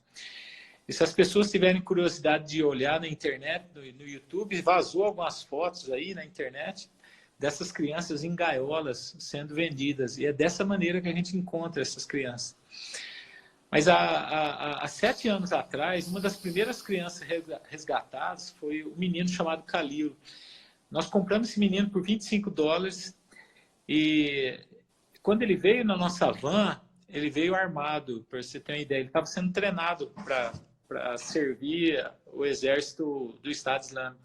E se as pessoas tiverem curiosidade de olhar na internet, no YouTube, vazou algumas fotos aí na internet dessas crianças em gaiolas sendo vendidas. E é dessa maneira que a gente encontra essas crianças. Mas há 7 anos atrás, uma das primeiras crianças resgatadas foi um menino chamado Khalil. Nós compramos esse menino por $25, e quando ele veio na nossa van, ele veio armado, para você ter uma ideia. Ele estava sendo treinado para servir o exército do Estado Islâmico.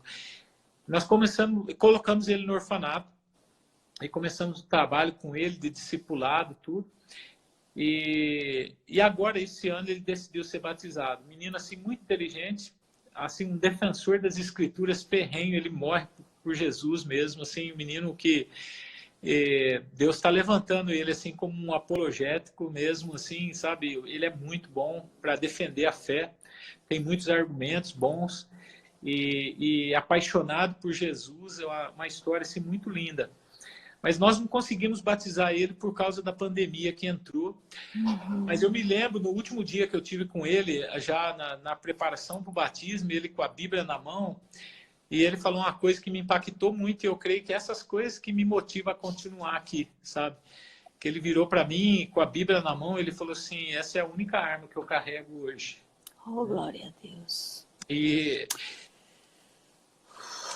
Nós colocamos ele no orfanato e começamos o trabalho com ele, de discipulado, tudo. E agora, esse ano, ele decidiu ser batizado. Menino, assim, muito inteligente, assim, um defensor das escrituras ferrenho, ele morre por Jesus mesmo, assim, um menino que Deus está levantando ele assim como um apologético mesmo, assim, sabe? Ele é muito bom para defender a fé, tem muitos argumentos bons e apaixonado por Jesus, é uma história assim muito linda. Mas nós não conseguimos batizar ele por causa da pandemia que entrou. Mas eu me lembro, no último dia que eu tive com ele, já na preparação para o batismo, ele com a Bíblia na mão, e ele falou uma coisa que me impactou muito, e eu creio que essas coisas que me motivam a continuar aqui, sabe? Que ele virou para mim, com a Bíblia na mão, ele falou assim, essa é a única arma que eu carrego hoje. Oh, glória a Deus. E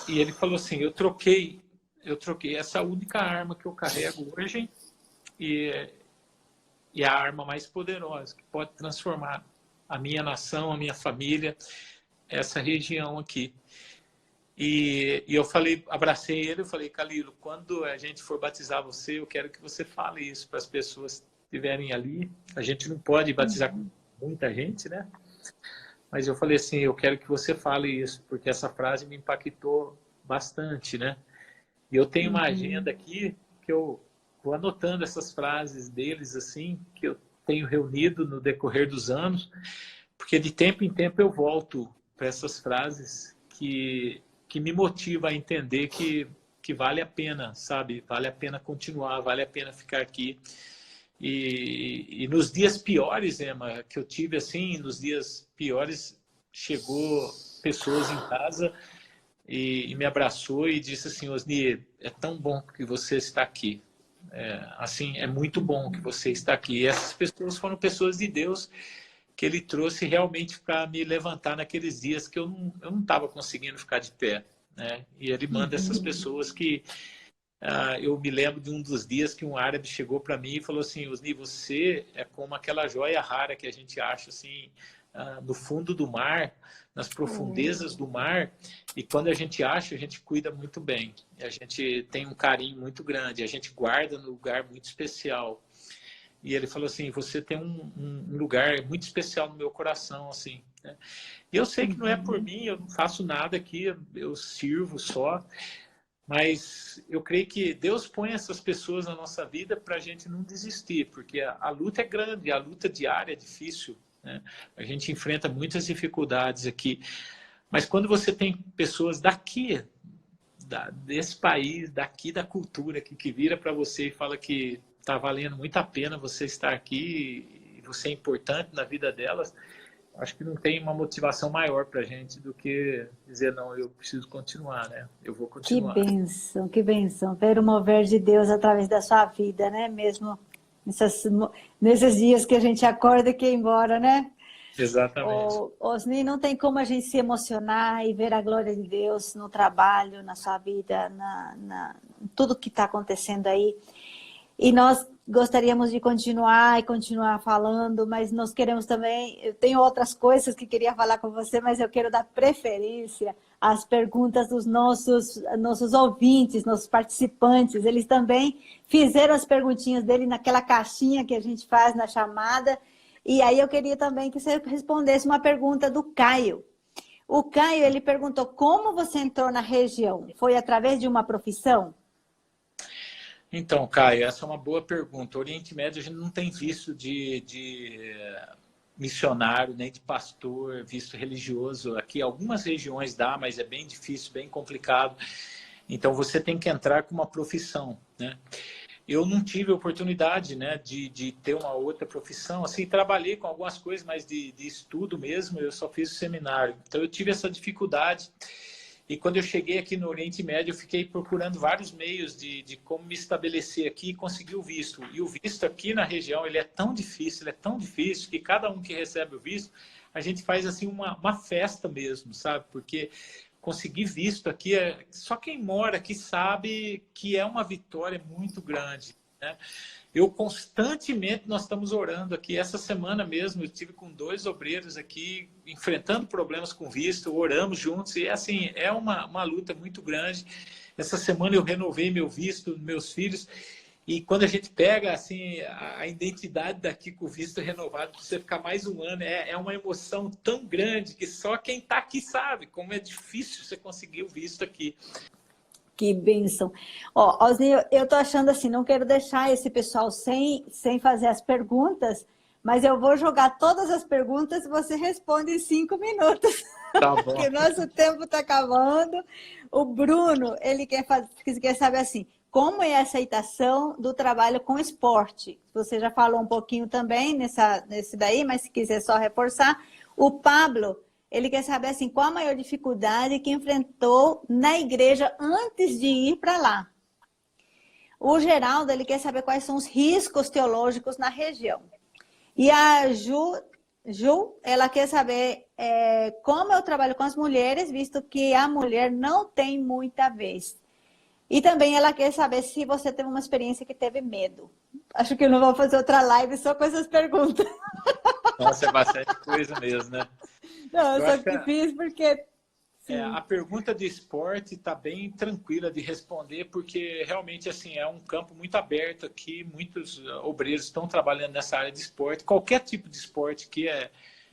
ele falou assim, eu troquei essa única arma que eu carrego hoje, e a arma mais poderosa, que pode transformar a minha nação, a minha família, essa região aqui. E eu falei, abracei ele, eu falei, Khalil, quando a gente for batizar você, eu quero que você fale isso para as pessoas que estiverem ali. A gente não pode batizar com muita gente, né? Mas eu falei assim, eu quero que você fale isso, porque essa frase me impactou bastante, né? E eu tenho uma agenda aqui que eu vou anotando essas frases deles, assim, que eu tenho reunido no decorrer dos anos, porque de tempo em tempo eu volto para essas frases que me motivam a entender que vale a pena, sabe? Vale a pena continuar, vale a pena ficar aqui. E nos dias piores, Emma, que eu tive assim, nos dias piores, chegou pessoas em casa e me abraçou e disse assim: Osni, é tão bom que você está aqui. Assim, é muito bom que você está aqui. E essas pessoas foram pessoas de Deus que ele trouxe realmente para me levantar naqueles dias que eu não estava conseguindo ficar de pé, né? E ele manda essas pessoas que... eu me lembro de um dos dias que um árabe chegou para mim e falou assim: Osni, você é como aquela joia rara que a gente acha assim, no fundo do mar, nas profundezas do mar, e quando a gente acha, a gente cuida muito bem. A gente tem um carinho muito grande, a gente guarda no lugar muito especial. E ele falou assim: você tem um lugar muito especial no meu coração, assim, né? E eu sei que não é por mim, eu não faço nada aqui, eu sirvo só. Mas eu creio que Deus põe essas pessoas na nossa vida para a gente não desistir, porque a luta é grande, a luta diária é difícil, né? A gente enfrenta muitas dificuldades aqui. Mas quando você tem pessoas daqui, desse país, daqui da cultura, que vira para você e fala que está valendo muito a pena você estar aqui e você é importante na vida delas, acho que não tem uma motivação maior para a gente do que dizer: não, eu preciso continuar, né? Eu vou continuar. Que bênção, ver o mover de Deus através da sua vida, né? Mesmo nesses dias que a gente acorda e quer ir embora, né? Exatamente. Osni, não tem como a gente se emocionar e ver a glória de Deus no trabalho, na sua vida, em tudo que está acontecendo aí. E nós gostaríamos de continuar e continuar falando, mas nós queremos também... Eu tenho outras coisas que queria falar com você, mas eu quero dar preferência às perguntas dos nossos ouvintes, nossos participantes. Eles também fizeram as perguntinhas dele naquela caixinha que a gente faz na chamada. E aí eu queria também que você respondesse uma pergunta do Caio. O Caio, ele perguntou: como você entrou na região? Foi através de uma profissão? Então, Caio, essa é uma boa pergunta. O Oriente Médio a gente não tem visto de missionário, nem de pastor, visto religioso. Aqui algumas regiões dá, mas é bem difícil, bem complicado. Então você tem que entrar com uma profissão, né? Eu não tive oportunidade, né, de ter uma outra profissão. Assim, trabalhei com algumas coisas, mas de estudo mesmo, eu só fiz o seminário. Então eu tive essa dificuldade. E quando eu cheguei aqui no Oriente Médio, eu fiquei procurando vários meios de como me estabelecer aqui e conseguir o visto. E o visto aqui na região, ele é tão difícil, que cada um que recebe o visto, a gente faz assim uma festa mesmo, sabe? Porque conseguir visto aqui, só quem mora aqui sabe que é uma vitória muito grande, né? Nós estamos orando aqui. Essa semana mesmo, eu estive com 2 obreiros aqui, enfrentando problemas com visto, oramos juntos, e assim, é uma luta muito grande. Essa semana eu renovei meu visto, meus filhos, e quando a gente pega assim, a identidade daqui com o visto renovado, para você ficar mais um ano, é uma emoção tão grande que só quem está aqui sabe como é difícil você conseguir o visto aqui. Que bênção. Osni, eu estou achando assim, não quero deixar esse pessoal sem fazer as perguntas, mas eu vou jogar todas as perguntas e você responde em 5 minutos. Tá bom. Porque o nosso tempo está acabando. O Bruno, ele quer saber assim, como é a aceitação do trabalho com esporte? Você já falou um pouquinho também nesse daí, mas se quiser só reforçar. O Pablo, ele quer saber assim, qual a maior dificuldade que enfrentou na igreja antes de ir para lá. O Geraldo, ele quer saber quais são os riscos teológicos na região. E a Ju, ela quer saber como eu trabalho com as mulheres, visto que a mulher não tem muita vez. E também ela quer saber se você teve uma experiência que teve medo. Acho que eu não vou fazer outra live só com essas perguntas. Nossa, é bastante coisa mesmo, né? Não, eu só fiz porque... A pergunta de esporte está bem tranquila de responder, porque realmente assim, é um campo muito aberto aqui, muitos obreiros estão trabalhando nessa área de esporte, qualquer tipo de esporte que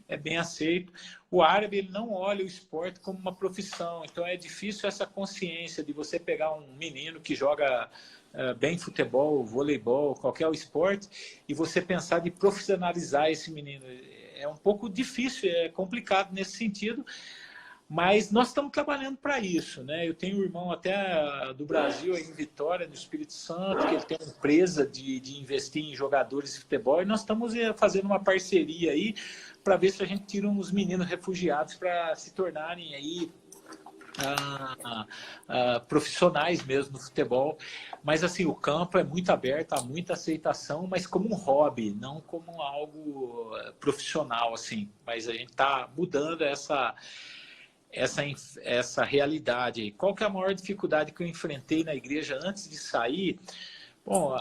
é bem aceito. O árabe, ele não olha o esporte como uma profissão, então é difícil essa consciência de você pegar um menino que joga bem futebol, voleibol, qualquer esporte, e você pensar de profissionalizar esse menino. É um pouco difícil, é complicado nesse sentido, mas nós estamos trabalhando para isso, né? Eu tenho um irmão até do Brasil, aí em Vitória, no Espírito Santo, que ele tem uma empresa de investir em jogadores de futebol, e nós estamos fazendo uma parceria aí para ver se a gente tira uns meninos refugiados para se tornarem aí profissionais mesmo no futebol. Mas assim, o campo é muito aberto, há muita aceitação, mas como um hobby, não como algo profissional, assim. Mas a gente está mudando essa realidade. Qual que é a maior dificuldade que eu enfrentei na igreja antes de sair? Bom,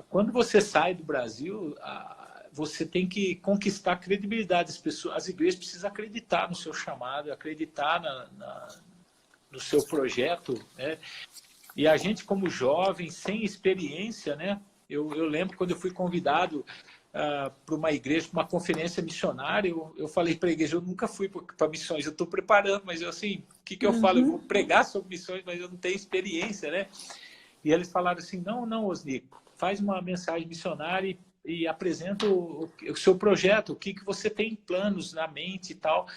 quando você sai do Brasil, você tem que conquistar a credibilidade das pessoas. As igrejas precisam acreditar no seu chamado, acreditar no seu projeto, né? E a gente, como jovem, sem experiência, né? Eu lembro quando eu fui convidado para uma igreja, para uma conferência missionária, eu falei para a igreja, eu nunca fui para missões, eu estou preparando, mas eu, assim, o que eu falo? Eu vou pregar sobre missões, mas eu não tenho experiência, né? E eles falaram assim, não, Osnico, faz uma mensagem missionária e apresenta o seu projeto, o que você tem em planos na mente e tal.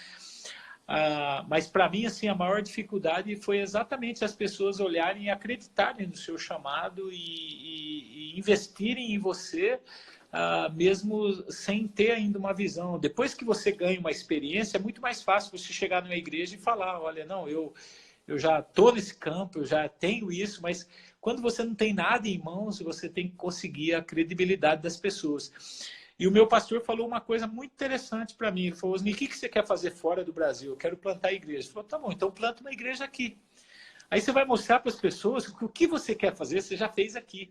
Mas para mim, assim, a maior dificuldade foi exatamente as pessoas olharem e acreditarem no seu chamado e investirem em você, mesmo sem ter ainda uma visão. Depois que você ganha uma experiência, é muito mais fácil você chegar numa igreja e falar, olha, não, eu já estou nesse campo, eu já tenho isso, mas quando você não tem nada em mãos, você tem que conseguir a credibilidade das pessoas. E o meu pastor falou uma coisa muito interessante para mim. Ele falou, Osni, o que você quer fazer fora do Brasil? Eu quero plantar a igreja. Ele falou, tá bom, então planta uma igreja aqui. Aí você vai mostrar para as pessoas que o que você quer fazer, você já fez aqui.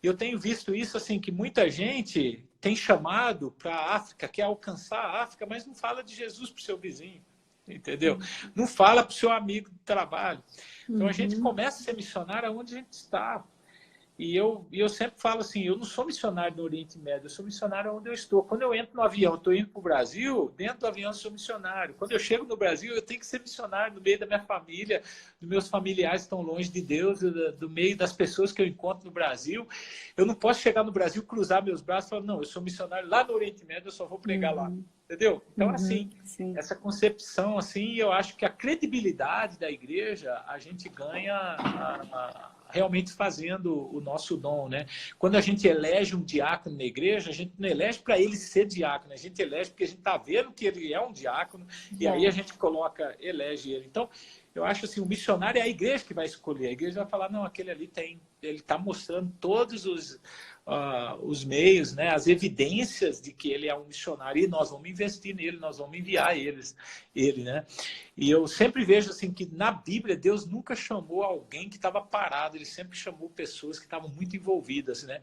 Eu tenho visto isso, assim, que muita gente tem chamado para a África, quer alcançar a África, mas não fala de Jesus para o seu vizinho, entendeu? Não fala para o seu amigo do trabalho. Então a gente começa a ser missionário onde a gente está. E eu sempre falo assim, eu não sou missionário no Oriente Médio, eu sou missionário onde eu estou. Quando eu entro no avião, estou indo para o Brasil, dentro do avião eu sou missionário. Quando eu chego no Brasil, eu tenho que ser missionário no meio da minha família, dos meus familiares que estão longe de Deus, do meio das pessoas que eu encontro no Brasil. Eu não posso chegar no Brasil, cruzar meus braços e falar, não, eu sou missionário lá no Oriente Médio, eu só vou pregar lá. Entendeu? Então, assim, essa concepção, assim, eu acho que a credibilidade da igreja, a gente ganha realmente fazendo o nosso dom, né? Quando a gente elege um diácono na igreja, a gente não elege para ele ser diácono, a gente elege porque a gente está vendo que ele é um diácono, e aí a gente elege ele. Então, eu acho assim, o missionário é a igreja que vai escolher. A igreja vai falar, não, aquele ali ele está mostrando todos os meios, né, as evidências de que ele é um missionário e nós vamos investir nele, nós vamos enviar ele, né? E eu sempre vejo assim que na Bíblia Deus nunca chamou alguém que estava parado, ele sempre chamou pessoas que estavam muito envolvidas, né?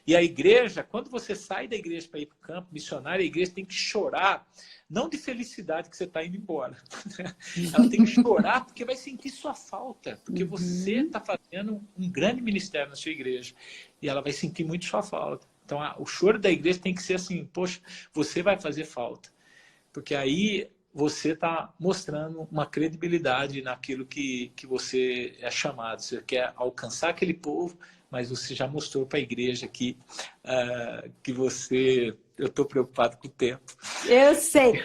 E a igreja, quando você sai da igreja para ir para o campo missionário, a igreja tem que chorar, não de felicidade que você está indo embora. Ela tem que chorar porque vai sentir sua falta, porque você está fazendo um grande ministério na sua igreja e ela vai sentir muito sua falta. Então, o choro da igreja tem que ser assim, poxa, você vai fazer falta, porque aí você está mostrando uma credibilidade naquilo que você é chamado. Você quer alcançar aquele povo, mas você já mostrou para a igreja que você... Eu estou preocupado com o tempo. Eu sei.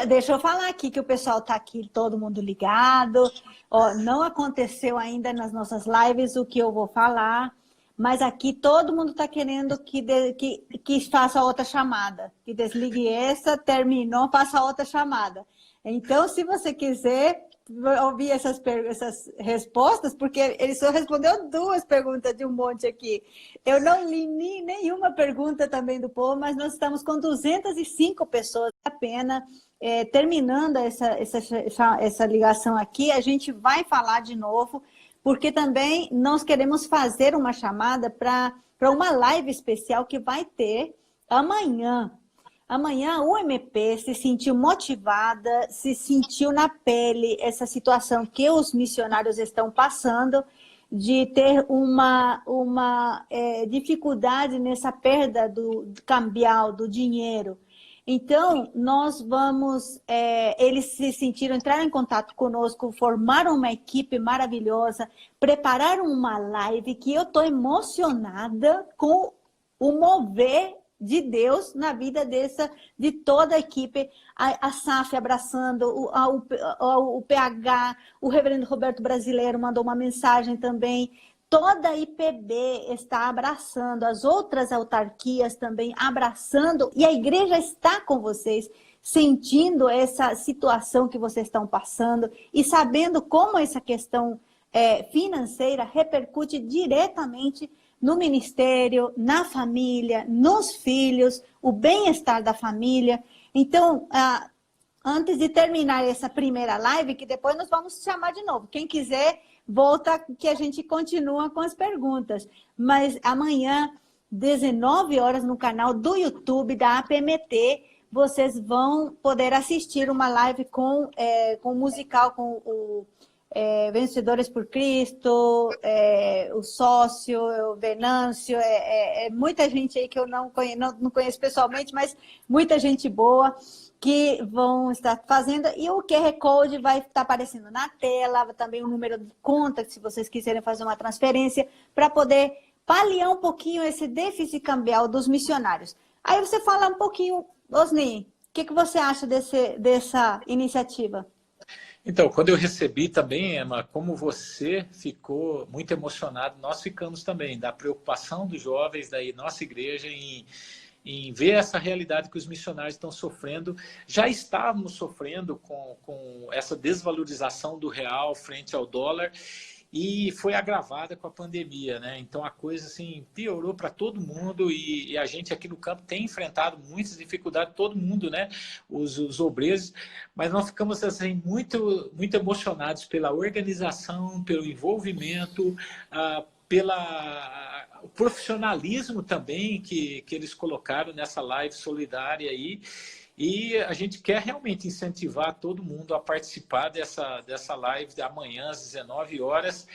Deixa eu falar aqui que o pessoal está aqui, todo mundo ligado. Ó, não aconteceu ainda nas nossas lives o que eu vou falar, mas aqui todo mundo está querendo que faça outra chamada. Que desligue essa, terminou, faça outra chamada. Então, se você quiser ouvir essas respostas, porque ele só respondeu 2 perguntas de um monte aqui. Eu não li nenhuma pergunta também do povo, mas nós estamos com 205 pessoas. Apenas terminando essa ligação aqui, a gente vai falar de novo, porque também nós queremos fazer uma chamada para uma live especial que vai ter amanhã. Amanhã o MP se sentiu motivada, se sentiu na pele essa situação que os missionários estão passando, de ter uma dificuldade nessa perda do cambial, do dinheiro. Então, nós vamos, eles se sentiram, entraram em contato conosco, formaram uma equipe maravilhosa, prepararam uma live que eu estou emocionada com o mover de Deus na vida de toda a equipe, a SAF abraçando, o PH, o reverendo Roberto Brasileiro mandou uma mensagem também, toda a IPB está abraçando, as outras autarquias também abraçando, e a igreja está com vocês, sentindo essa situação que vocês estão passando e sabendo como essa questão financeira repercute diretamente no ministério, na família, nos filhos, o bem-estar da família. Então, antes de terminar essa primeira live, que depois nós vamos chamar de novo, quem quiser, volta que a gente continua com as perguntas. Mas amanhã, 19 horas, no canal do YouTube da APMT, vocês vão poder assistir uma live com o musical, com o Vencedores por Cristo, o Sócio, o Venâncio, muita gente aí que eu não conheço pessoalmente, mas muita gente boa que vão estar fazendo, e o QR Code vai estar aparecendo na tela, também o número de conta, se vocês quiserem fazer uma transferência, para poder paliar um pouquinho esse déficit cambial dos missionários. Aí você fala um pouquinho, Osni, o que você acha dessa iniciativa? Então, quando eu recebi também, Emma, como você ficou muito emocionado, nós ficamos também, da preocupação dos jovens da nossa igreja em ver essa realidade que os missionários estão sofrendo. Já estávamos sofrendo com essa desvalorização do real frente ao dólar, e foi agravada com a pandemia, né? Então a coisa assim piorou para todo mundo, e a gente aqui no campo tem enfrentado muitas dificuldades, todo mundo, né? Os obreiros, mas nós ficamos assim muito emocionados pela organização, pelo envolvimento, o profissionalismo também que eles colocaram nessa live solidária aí. E a gente quer realmente incentivar todo mundo a participar dessa live de amanhã às 19 horas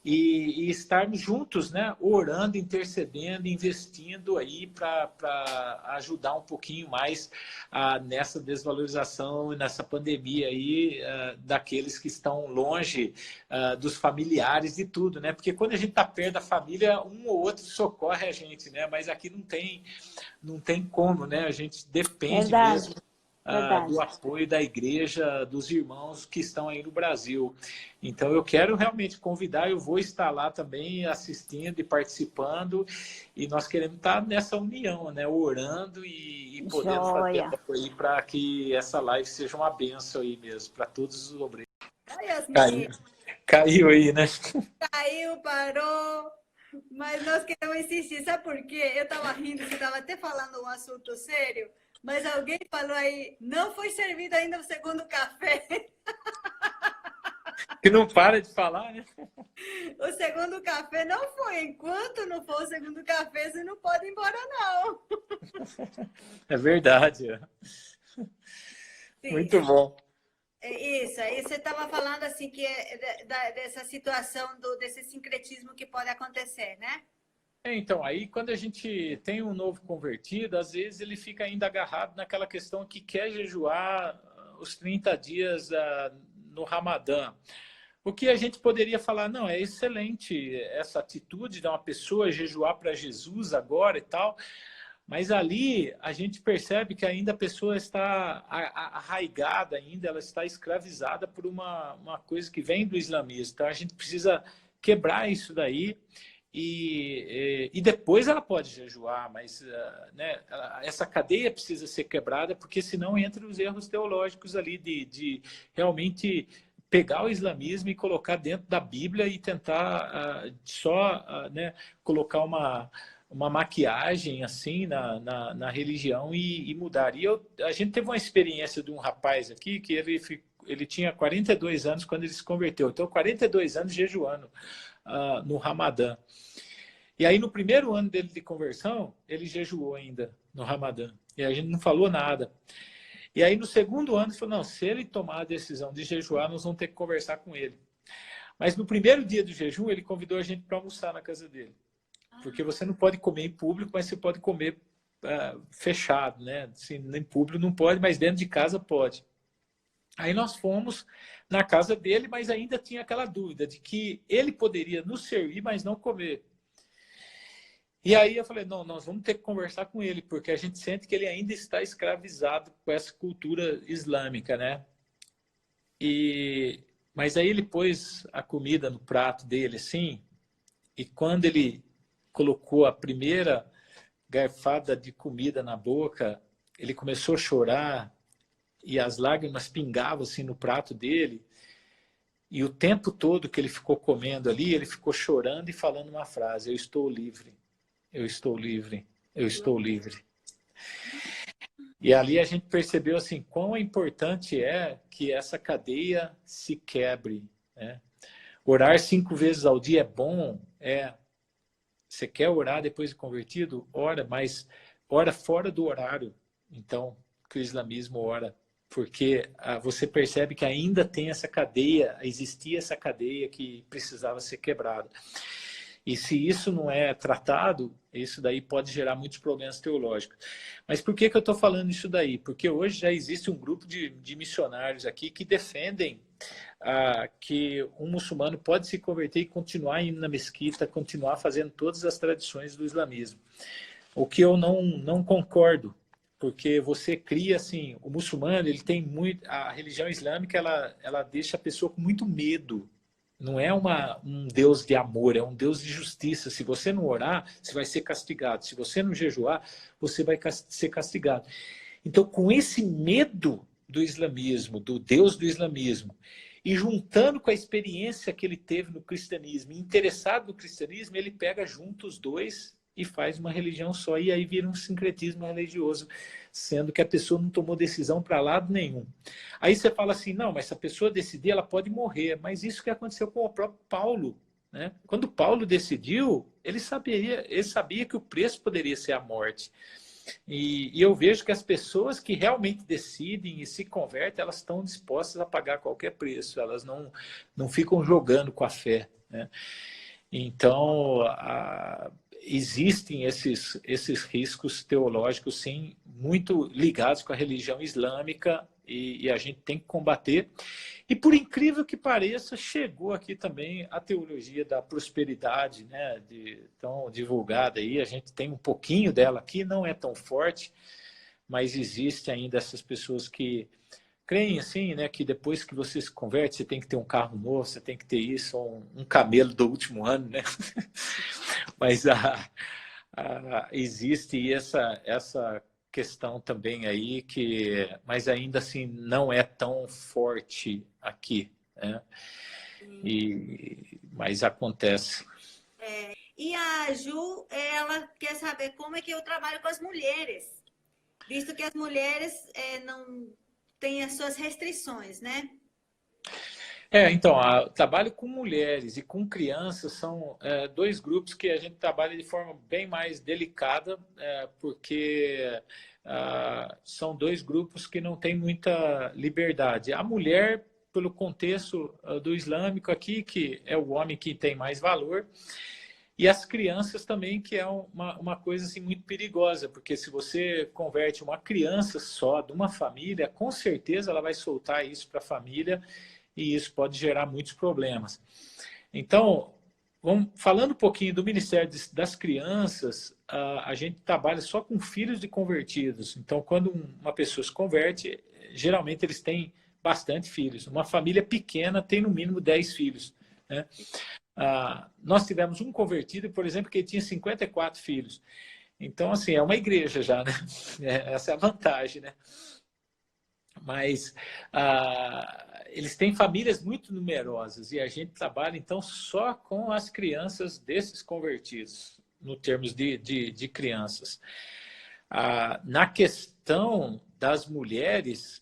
e estarmos juntos, né? Orando, intercedendo, investindo aí para ajudar um pouquinho mais nessa desvalorização e nessa pandemia aí daqueles que estão longe dos familiares e tudo, né? Porque quando a gente está perto da família, um ou outro socorre a gente, né? Mas aqui não tem como, né? A gente depende mesmo do apoio da igreja, dos irmãos que estão aí no Brasil. Então, eu quero realmente convidar, eu vou estar lá também assistindo e participando, e nós queremos estar nessa união, né? Orando e podendo fazer apoio para que essa live seja uma bênção aí mesmo, para todos os obreiros. Caiu aí, né? Caiu, parou. Mas nós queremos insistir, sabe por quê? Eu estava rindo, você estava até falando um assunto sério, mas alguém falou aí, não foi servido ainda o segundo café. Que não para de falar, né? O segundo café não foi. Enquanto não for o segundo café, você não pode ir embora, não. É verdade. Sim. Muito bom. Isso, aí você estava falando assim que dessa situação, desse sincretismo que pode acontecer, né? Então, aí quando a gente tem um novo convertido, às vezes ele fica ainda agarrado naquela questão que quer jejuar os 30 dias no Ramadã. O que a gente poderia falar, não, é excelente essa atitude de uma pessoa jejuar para Jesus agora e tal, mas ali a gente percebe que ainda a pessoa está arraigada ainda, ela está escravizada por uma coisa que vem do islamismo. Então a gente precisa quebrar isso daí e depois ela pode jejuar, mas né, essa cadeia precisa ser quebrada, porque senão entra os erros teológicos ali de realmente pegar o islamismo e colocar dentro da Bíblia e tentar né, colocar uma maquiagem assim na religião e mudar. E a gente teve uma experiência de um rapaz aqui que ele tinha 42 anos quando ele se converteu. Então, 42 anos jejuando no Ramadã. E aí, no primeiro ano dele de conversão, ele jejuou ainda no Ramadã. E a gente não falou nada. E aí, no segundo ano, ele falou, não, se ele tomar a decisão de jejuar, nós vamos ter que conversar com ele. Mas no primeiro dia do jejum, ele convidou a gente para almoçar na casa dele. Porque você não pode comer em público, mas você pode comer fechado, né? Assim, em público não pode, mas dentro de casa pode. Aí nós fomos na casa dele, mas ainda tinha aquela dúvida de que ele poderia nos servir, mas não comer. E aí eu falei, não, nós vamos ter que conversar com ele, porque a gente sente que ele ainda está escravizado com essa cultura islâmica, né? Mas aí ele pôs a comida no prato dele, assim, e quando ele colocou a primeira garfada de comida na boca, ele começou a chorar e as lágrimas pingavam assim no prato dele. E o tempo todo que ele ficou comendo ali, ele ficou chorando e falando uma frase: eu estou livre, eu estou livre, eu estou livre. E ali a gente percebeu assim, quão importante é que essa cadeia se quebre, né? Orar 5 vezes ao dia é bom, você quer orar depois de convertido? Ora, mas ora fora do horário, então, que o islamismo ora. Porque você percebe que ainda tem essa cadeia, existia essa cadeia que precisava ser quebrada. E se isso não é tratado, isso daí pode gerar muitos problemas teológicos. Mas por que eu estou falando isso daí? Porque hoje já existe um grupo de missionários aqui que defendem que um muçulmano pode se converter e continuar indo na mesquita, continuar fazendo todas as tradições do islamismo. O que eu não concordo, porque você cria assim, o muçulmano, ele tem muito, a religião islâmica, ela deixa a pessoa com muito medo. Não é um Deus de amor, é um Deus de justiça. Se você não orar, você vai ser castigado. Se você não jejuar, você vai ser castigado. Então, com esse medo do islamismo, do Deus do islamismo, e juntando com a experiência que ele teve no cristianismo, interessado no cristianismo, ele pega junto os dois e faz uma religião só. E aí vira um sincretismo religioso, sendo que a pessoa não tomou decisão para lado nenhum. Aí você fala assim, não, mas se a pessoa decidir, ela pode morrer. Mas isso que aconteceu com o próprio Paulo, né? Quando Paulo decidiu, ele sabia que o preço poderia ser a morte. E eu vejo que as pessoas que realmente decidem e se convertem, elas estão dispostas a pagar qualquer preço. Elas não ficam jogando com a fé, né? Então, existem esses riscos teológicos, sim, muito ligados com a religião islâmica e a gente tem que combater. E, por incrível que pareça, chegou aqui também a teologia da prosperidade, né, tão divulgada aí. A gente tem um pouquinho dela aqui, não é tão forte, mas existe ainda essas pessoas que creem assim, né, que depois que você se converte, você tem que ter um carro novo, você tem que ter isso, um camelo do último ano, né? Mas existe essa questão também aí, mas ainda assim não é tão forte aqui, né? Mas acontece. E a Ju, ela quer saber como é que eu trabalho com as mulheres, visto que as mulheres não têm as suas restrições, né? Então, trabalho com mulheres e com crianças são dois grupos que a gente trabalha de forma bem mais delicada, porque são dois grupos que não têm muita liberdade. A mulher, pelo contexto do islâmico aqui, que é o homem que tem mais valor, e as crianças também, que é uma coisa assim, muito perigosa, porque se você converte uma criança só de uma família, com certeza ela vai soltar isso para a família, e isso pode gerar muitos problemas. Então, falando um pouquinho do Ministério das Crianças, a gente trabalha só com filhos de convertidos. Então, quando uma pessoa se converte, geralmente eles têm bastante filhos. Uma família pequena tem no mínimo 10 filhos, né? Nós tivemos um convertido, por exemplo, que tinha 54 filhos. Então, assim, é uma igreja já, né? Essa é a vantagem, né? Mas eles têm famílias muito numerosas e a gente trabalha, então, só com as crianças desses convertidos, no termos de crianças. Na questão das mulheres,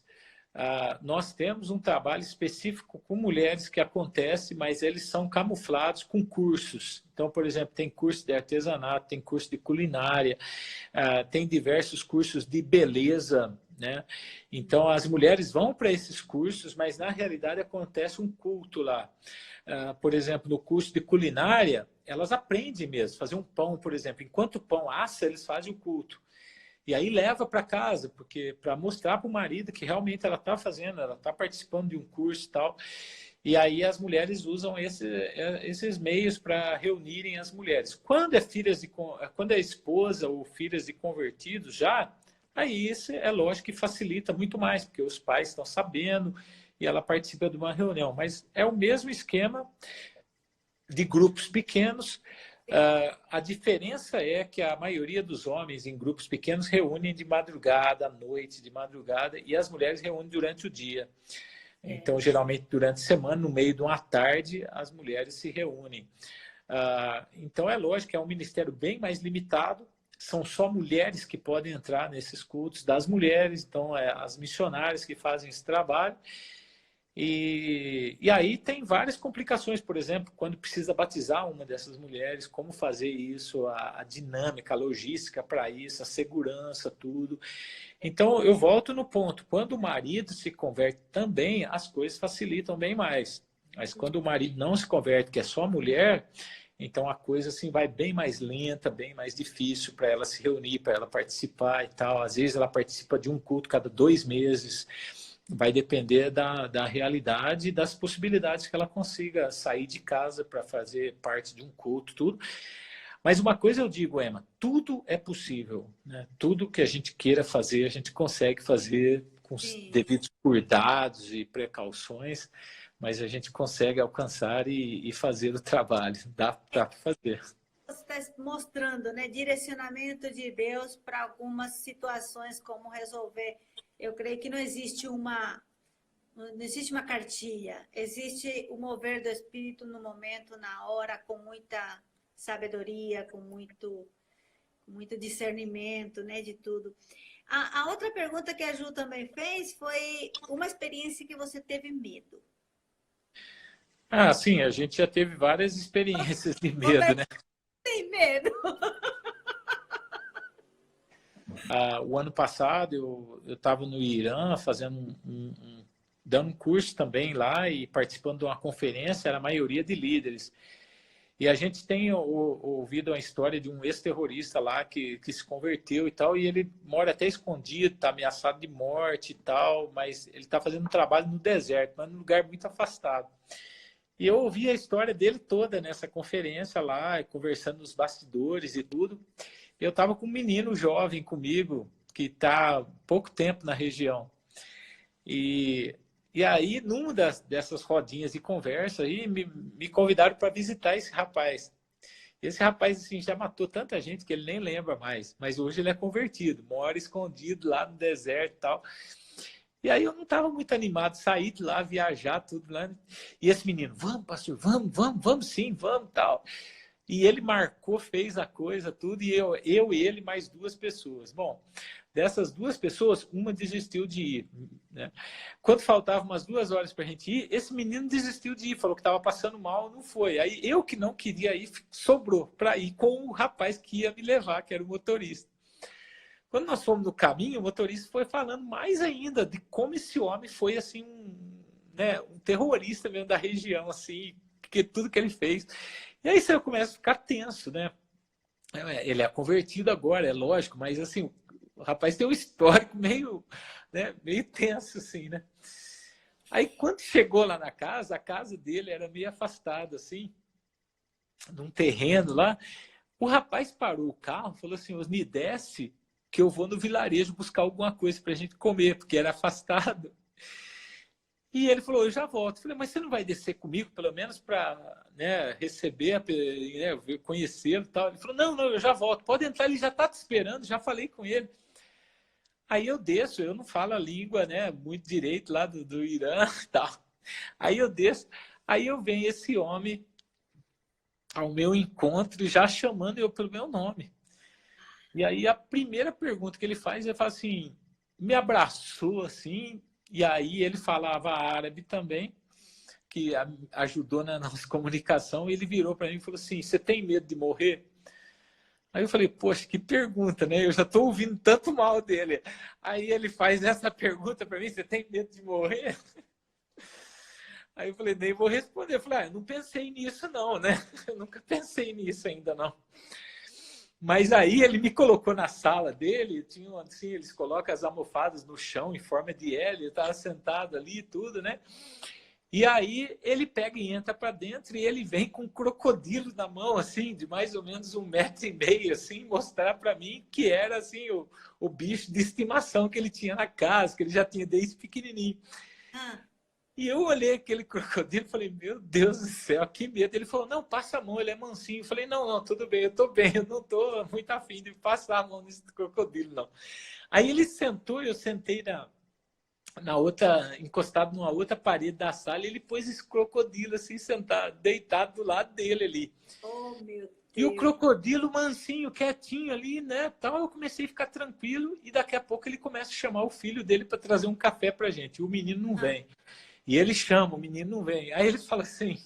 nós temos um trabalho específico com mulheres que acontece, mas eles são camuflados com cursos. Então, por exemplo, tem curso de artesanato, tem curso de culinária, tem diversos cursos de beleza, né? Então, as mulheres vão para esses cursos, mas na realidade acontece um culto lá. Por exemplo, no curso de culinária, elas aprendem mesmo, fazer um pão, por exemplo. Enquanto o pão assa, eles fazem o culto. E aí leva para casa, porque para mostrar para o marido que realmente ela está fazendo, ela está participando de um curso e tal. E aí as mulheres usam esses meios para reunirem as mulheres. Quando é esposa ou filhas de convertidos já, aí isso é lógico que facilita muito mais, porque os pais estão sabendo e ela participa de uma reunião. Mas é o mesmo esquema de grupos pequenos. A diferença é que a maioria dos homens em grupos pequenos reúnem de madrugada, à noite, de madrugada, e as mulheres reúnem durante o dia. Então, geralmente, durante a semana, no meio de uma tarde, as mulheres se reúnem. Então, é lógico que é um ministério bem mais limitado. São só mulheres que podem entrar nesses cultos das mulheres. Então, as missionárias que fazem esse trabalho. E aí tem várias complicações, por exemplo, quando precisa batizar uma dessas mulheres, como fazer isso, a dinâmica, a logística para isso, a segurança, tudo. Então, eu volto no ponto. Quando o marido se converte também, as coisas facilitam bem mais. Mas quando o marido não se converte, que é só a mulher, então a coisa assim, vai bem mais lenta, bem mais difícil para ela se reunir, para ela participar e tal. Às vezes ela participa de um culto cada 2 meses. Vai depender da realidade e das possibilidades que ela consiga sair de casa para fazer parte de um culto, tudo. Mas uma coisa eu digo, Emma, tudo é possível, né? Tudo que a gente queira fazer, a gente consegue fazer com os devidos cuidados e precauções, mas a gente consegue alcançar e fazer o trabalho. Dá para fazer. Você está mostrando, né, direcionamento de Deus para algumas situações, como resolver. Eu creio que não existe uma cartilha, existe o mover do Espírito no momento, na hora, com muita sabedoria, com muito discernimento, né, de tudo. A outra pergunta que a Ju também fez foi uma experiência que você teve medo. Sim, a gente já teve várias experiências de medo, né? Tem medo? O ano passado eu estava no Irã fazendo dando um curso também lá e participando de uma conferência, era a maioria de líderes. E a gente tem ouvido a história de um ex-terrorista lá que se converteu e tal, e ele mora até escondido, está ameaçado de morte e tal, mas ele está fazendo um trabalho no deserto, mas num lugar muito afastado. E eu ouvi a história dele toda nessa conferência lá, conversando nos bastidores e tudo. Eu estava com um menino jovem comigo, que está há pouco tempo na região. E aí, numa dessas rodinhas de conversa, aí, me convidaram para visitar esse rapaz. Esse rapaz assim, já matou tanta gente que ele nem lembra mais, mas hoje ele é convertido, mora escondido lá no deserto e tal. E aí eu não estava muito animado, sair de lá, viajar, tudo lá. E esse menino, vamos, pastor, vamos sim, vamos, tal. E ele marcou, fez a coisa, tudo, e eu e ele, mais 2 pessoas. Bom, dessas 2 pessoas, uma desistiu de ir, né? Quando faltavam umas 2 horas para a gente ir, esse menino desistiu de ir, falou que estava passando mal, não foi. Aí eu que não queria ir, sobrou para ir com o rapaz que ia me levar, que era o motorista. Quando nós fomos no caminho, o motorista foi falando mais ainda de como esse homem foi assim, um terrorista mesmo da região, assim, porque tudo que ele fez. E aí você começa a ficar tenso, né? Ele é convertido agora, é lógico, mas assim, o rapaz tem um histórico meio tenso, assim, né? Aí quando chegou lá na casa, a casa dele era meio afastada, assim, num terreno lá. O rapaz parou o carro e falou assim, me desce que eu vou no vilarejo buscar alguma coisa para a gente comer, porque era afastado. E ele falou, eu já volto. Eu falei, mas você não vai descer comigo, pelo menos para receber, conhecê-lo e tal? Ele falou, não, eu já volto. Pode entrar, ele já está te esperando, já falei com ele. Aí eu desço, eu não falo a língua muito direito lá do Irã e tal. Aí eu desço, aí eu venho esse homem ao meu encontro, já chamando eu pelo meu nome. E aí a primeira pergunta que ele faz, ele fala assim, me abraçou assim, e aí ele falava árabe também, que ajudou na nossa comunicação, e ele virou para mim e falou assim, você tem medo de morrer? Aí eu falei, poxa, que pergunta, né? Eu já estou ouvindo tanto mal dele. Aí ele faz essa pergunta para mim, você tem medo de morrer? Aí eu falei, nem vou responder. Eu falei, eu não pensei nisso não, né? Eu nunca pensei nisso ainda não. Mas aí ele me colocou na sala dele, tinha assim, eles colocam as almofadas no chão em forma de L, eu estava sentado ali e tudo, né? E aí ele pega e entra para dentro e ele vem com um crocodilo na mão, assim, de mais ou menos 1,5 m, assim, mostrar para mim que era assim o bicho de estimação que ele tinha na casa, que ele já tinha desde pequenininho. E eu olhei aquele crocodilo e falei, meu Deus do céu, que medo. Ele falou, não, passa a mão, ele é mansinho. Eu falei, não, tudo bem, eu estou bem, eu não estou muito afim de passar a mão nesse crocodilo, não. Aí ele sentou, eu sentei na outra, encostado numa outra parede da sala, e ele pôs esse crocodilo assim, sentado, deitado do lado dele ali. Oh, meu Deus. E o crocodilo mansinho, quietinho ali, né? Tal, eu comecei a ficar tranquilo, e daqui a pouco ele começa a chamar o filho dele para trazer um café pra gente. E o menino não vem. E ele chama, o menino não vem. Aí ele fala assim,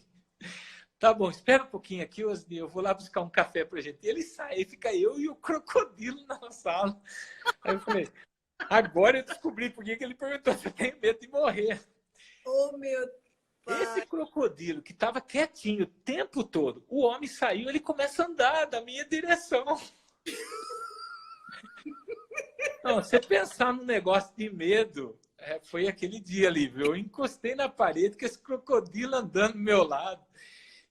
tá bom, espera um pouquinho aqui, Osni, eu vou lá buscar um café pra gente. E ele sai, aí fica eu e o crocodilo na sala. Aí eu falei, agora eu descobri por que ele perguntou se eu tenho medo de morrer. Oh, meu pai. Esse crocodilo que estava quietinho o tempo todo, o homem saiu, ele começa a andar da minha direção. Não, você pensar num negócio de medo, foi aquele dia ali, viu? Eu encostei na parede com esse crocodilo andando do meu lado.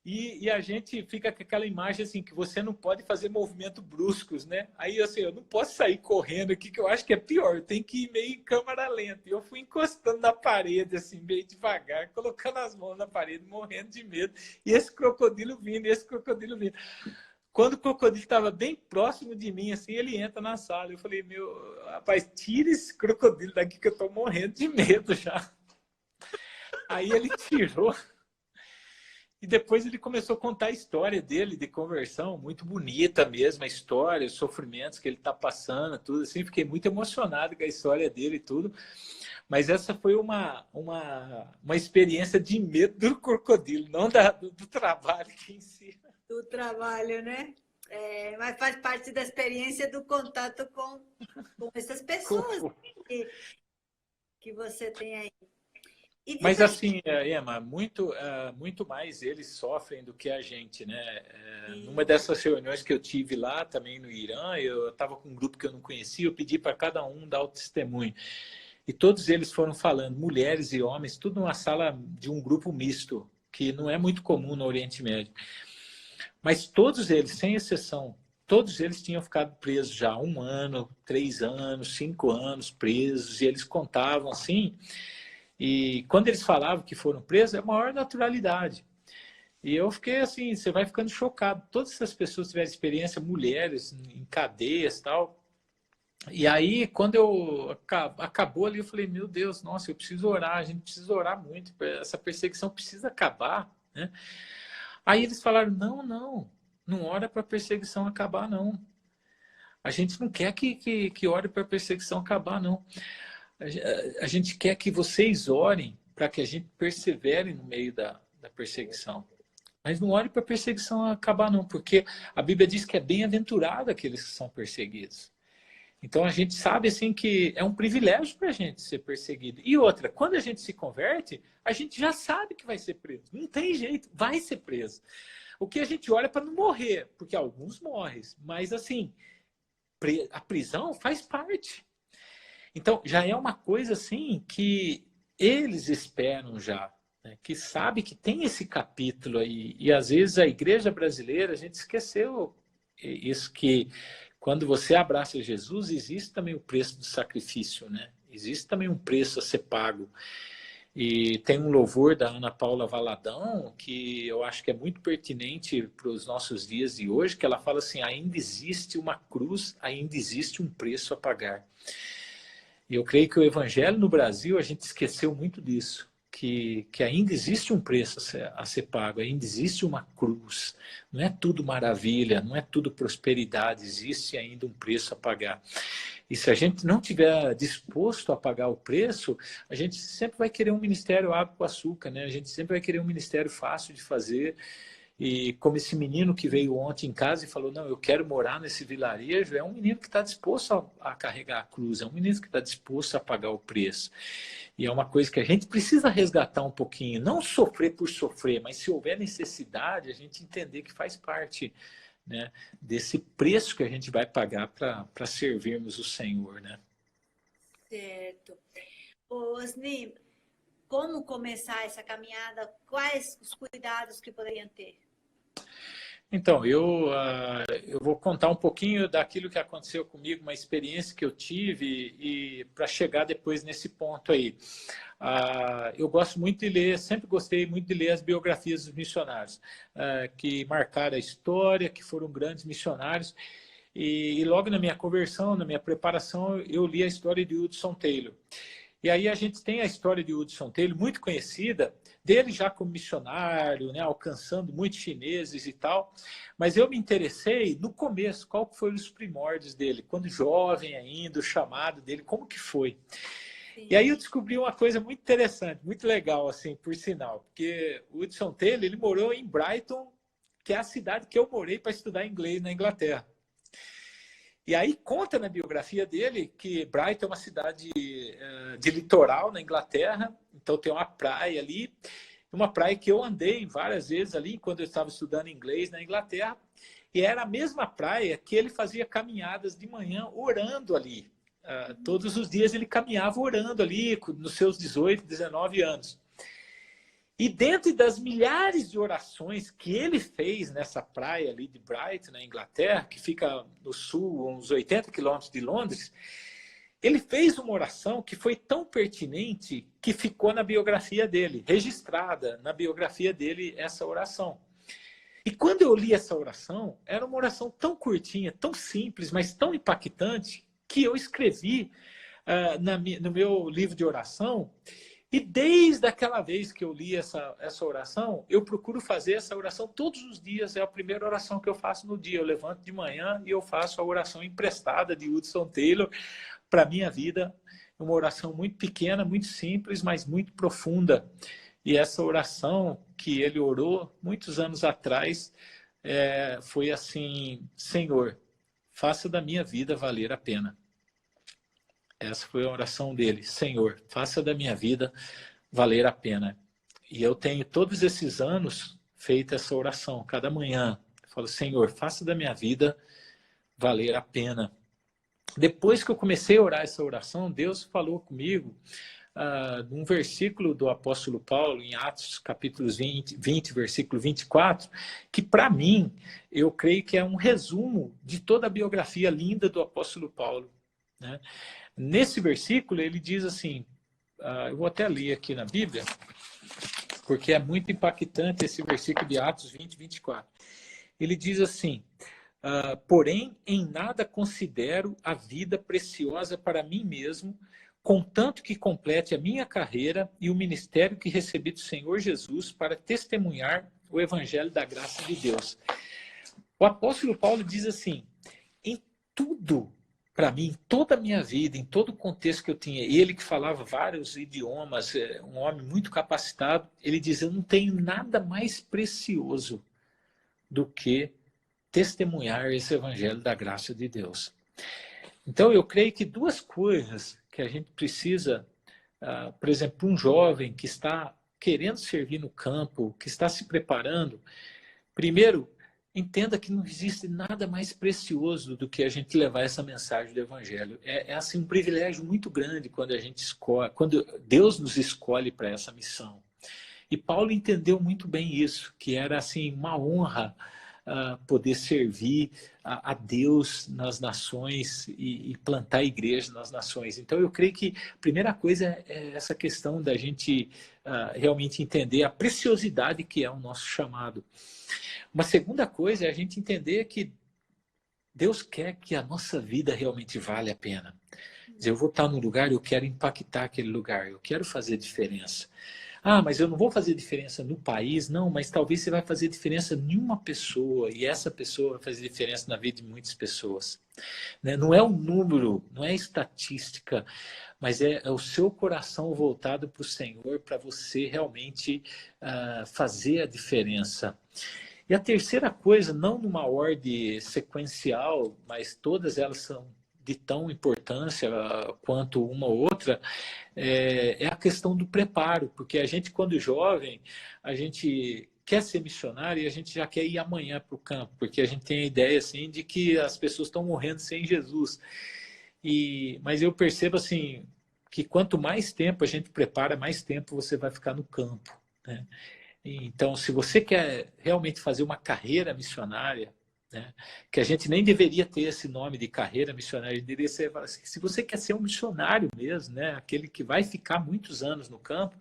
E a gente fica com aquela imagem assim, que você não pode fazer movimentos bruscos, né? Aí assim, eu não posso sair correndo aqui, que eu acho que é pior, eu tenho que ir meio em câmera lenta. E eu fui encostando na parede, assim, meio devagar, colocando as mãos na parede, morrendo de medo. E esse crocodilo vindo, esse crocodilo vindo. Quando o crocodilo estava bem próximo de mim, assim, ele entra na sala. Eu falei, meu, rapaz, tira esse crocodilo daqui que eu tô morrendo de medo já. Aí ele tirou. E depois ele começou a contar a história dele de conversão, muito bonita mesmo, a história, os sofrimentos que ele está passando, tudo assim. Fiquei muito emocionado com a história dele e tudo. Mas essa foi uma experiência de medo do crocodilo, não do trabalho aqui em si. Do trabalho, né? Mas faz parte da experiência do contato com essas pessoas que você tem aí. Mas assim, Emma, muito mais eles sofrem do que a gente, né? Numa dessas reuniões que eu tive lá também no Irã, eu estava com um grupo que eu não conhecia, eu pedi para cada um dar o testemunho. E todos eles foram falando, mulheres e homens, tudo numa sala de um grupo misto, que não é muito comum no Oriente Médio. Mas todos eles, sem exceção, todos eles tinham ficado presos já 1 ano, 3 anos, 5 anos presos, e eles contavam assim. E quando eles falavam que foram presos, é a maior naturalidade. E eu fiquei assim, você vai ficando chocado. Todas essas pessoas tiveram experiência, mulheres em cadeias e tal. E aí, quando acabou ali, eu falei, meu Deus, nossa, eu preciso orar, a gente precisa orar muito, essa perseguição precisa acabar, né? Aí eles falaram, não ora para a perseguição acabar, não. A gente não quer que ore para a perseguição acabar, não. A gente quer que vocês orem para que a gente persevere no meio da perseguição. Mas não ore para a perseguição acabar, não, porque a Bíblia diz que é bem-aventurado aqueles que são perseguidos. Então a gente sabe assim que é um privilégio para a gente ser perseguido. E outra, quando a gente se converte, a gente já sabe que vai ser preso. Não tem jeito, vai ser preso. O que a gente olha para não morrer, porque alguns morrem, mas assim, a prisão faz parte. Então, já é uma coisa assim que eles esperam já, né? Que sabe que tem esse capítulo aí. E às vezes a igreja brasileira, a gente esqueceu isso, que quando você abraça Jesus, existe também o preço do sacrifício, né? Existe também um preço a ser pago. E tem um louvor da Ana Paula Valadão que eu acho que é muito pertinente para os nossos dias de hoje, que ela fala assim, ainda existe uma cruz, ainda existe um preço a pagar. E eu creio que o evangelho no Brasil, a gente esqueceu muito disso, que ainda existe um preço a ser pago, ainda existe uma cruz. Não é tudo maravilha, não é tudo prosperidade, existe ainda um preço a pagar. E se a gente não estiver disposto a pagar o preço, a gente sempre vai querer um ministério água com açúcar, né? A gente sempre vai querer um ministério fácil de fazer. E como esse menino que veio ontem em casa e falou, não, eu quero morar nesse vilarejo, é um menino que está disposto a carregar a cruz, é um menino que está disposto a pagar o preço. E é uma coisa que a gente precisa resgatar um pouquinho, não sofrer por sofrer, mas se houver necessidade, a gente entender que faz parte né, desse preço que a gente vai pagar para servirmos o Senhor, né? Certo. Ô, Osni, como começar essa caminhada? Quais os cuidados que poderiam ter? Então, eu vou contar um pouquinho daquilo que aconteceu comigo, uma experiência que eu tive e para chegar depois nesse ponto aí. Eu gosto muito de ler, sempre gostei muito de ler as biografias dos missionários, que marcaram a história, que foram grandes missionários. E logo na minha conversão, na minha preparação, eu li a história de Hudson Taylor. E aí a gente tem a história de Hudson Taylor, muito conhecida, dele já como missionário, né, alcançando muitos chineses e tal. Mas eu me interessei no começo, qual foram os primórdios dele, quando jovem ainda, o chamado dele, como que foi. Sim. E aí eu descobri uma coisa muito interessante, muito legal, assim, por sinal, porque o Hudson Taylor, ele morou em Brighton, que é a cidade que eu morei para estudar inglês na Inglaterra. E aí conta na biografia dele que Brighton é uma cidade de litoral na Inglaterra, então tem uma praia ali, uma praia que eu andei várias vezes ali quando eu estava estudando inglês na Inglaterra, e era a mesma praia que ele fazia caminhadas de manhã orando ali. Todos os dias ele caminhava orando ali nos seus 18, 19 anos. E dentro das milhares de orações que ele fez nessa praia ali de Brighton, na Inglaterra, que fica no sul, uns 80 quilômetros de Londres, ele fez uma oração que foi tão pertinente que ficou na biografia dele, registrada na biografia dele essa oração. E quando eu li essa oração, era uma oração tão curtinha, tão simples, mas tão impactante, que eu escrevi no meu livro de oração. E desde aquela vez que eu li essa oração, eu procuro fazer essa oração todos os dias. É a primeira oração que eu faço no dia. Eu levanto de manhã e eu faço a oração emprestada de Hudson Taylor para a minha vida. Uma oração muito pequena, muito simples, mas muito profunda. E essa oração que ele orou muitos anos atrás foi assim: Senhor, faça da minha vida valer a pena. Essa foi a oração dele. Senhor, faça da minha vida valer a pena. E eu tenho todos esses anos feito essa oração. Cada manhã eu falo: Senhor, faça da minha vida valer a pena. Depois que eu comecei a orar essa oração, Deus falou comigo num versículo do apóstolo Paulo, em Atos capítulo 20, versículo 24, que para mim, eu creio que é um resumo de toda a biografia linda do apóstolo Paulo, né? Nesse versículo, ele diz assim, eu vou até ler aqui na Bíblia, porque é muito impactante esse versículo de Atos 20, 24. Ele diz assim: porém, em nada considero a vida preciosa para mim mesmo, contanto que complete a minha carreira e o ministério que recebi do Senhor Jesus para testemunhar o evangelho da graça de Deus. O apóstolo Paulo diz assim: em tudo, para mim, em toda a minha vida, em todo o contexto que eu tinha, ele que falava vários idiomas, um homem muito capacitado, ele diz: eu não tenho nada mais precioso do que testemunhar esse evangelho da graça de Deus. Então, eu creio que duas coisas que a gente precisa, por exemplo, um jovem que está querendo servir no campo, que está se preparando, primeiro, entenda que não existe nada mais precioso do que a gente levar essa mensagem do evangelho. É assim, um privilégio muito grande quando a gente escolhe, quando Deus nos escolhe para essa missão. E Paulo entendeu muito bem isso, que era assim uma honra poder servir a Deus nas nações e plantar a igreja nas nações. Então eu creio que a primeira coisa é essa questão da gente realmente entender a preciosidade que é o nosso chamado. Uma segunda coisa é a gente entender que Deus quer que a nossa vida realmente vale a pena. Eu vou estar num lugar, eu quero impactar aquele lugar, eu quero fazer diferença. Mas eu não vou fazer diferença no país, não, mas talvez você vai fazer diferença em uma pessoa, e essa pessoa vai fazer diferença na vida de muitas pessoas. Não é um número, não é estatística, mas é o seu coração voltado para o Senhor, para você realmente fazer a diferença. E a terceira coisa, não numa ordem sequencial, mas todas elas são de tão importância quanto uma ou outra, é a questão do preparo, porque a gente, quando jovem, a gente quer ser missionário e a gente já quer ir amanhã para o campo, porque a gente tem a ideia assim de que as pessoas estão morrendo sem Jesus. Mas eu percebo assim que quanto mais tempo a gente prepara, mais tempo você vai ficar no campo, né? Então, se você quer realmente fazer uma carreira missionária, né, que a gente nem deveria ter esse nome de carreira missionária, deveria ser, se você quer ser um missionário mesmo, né, aquele que vai ficar muitos anos no campo,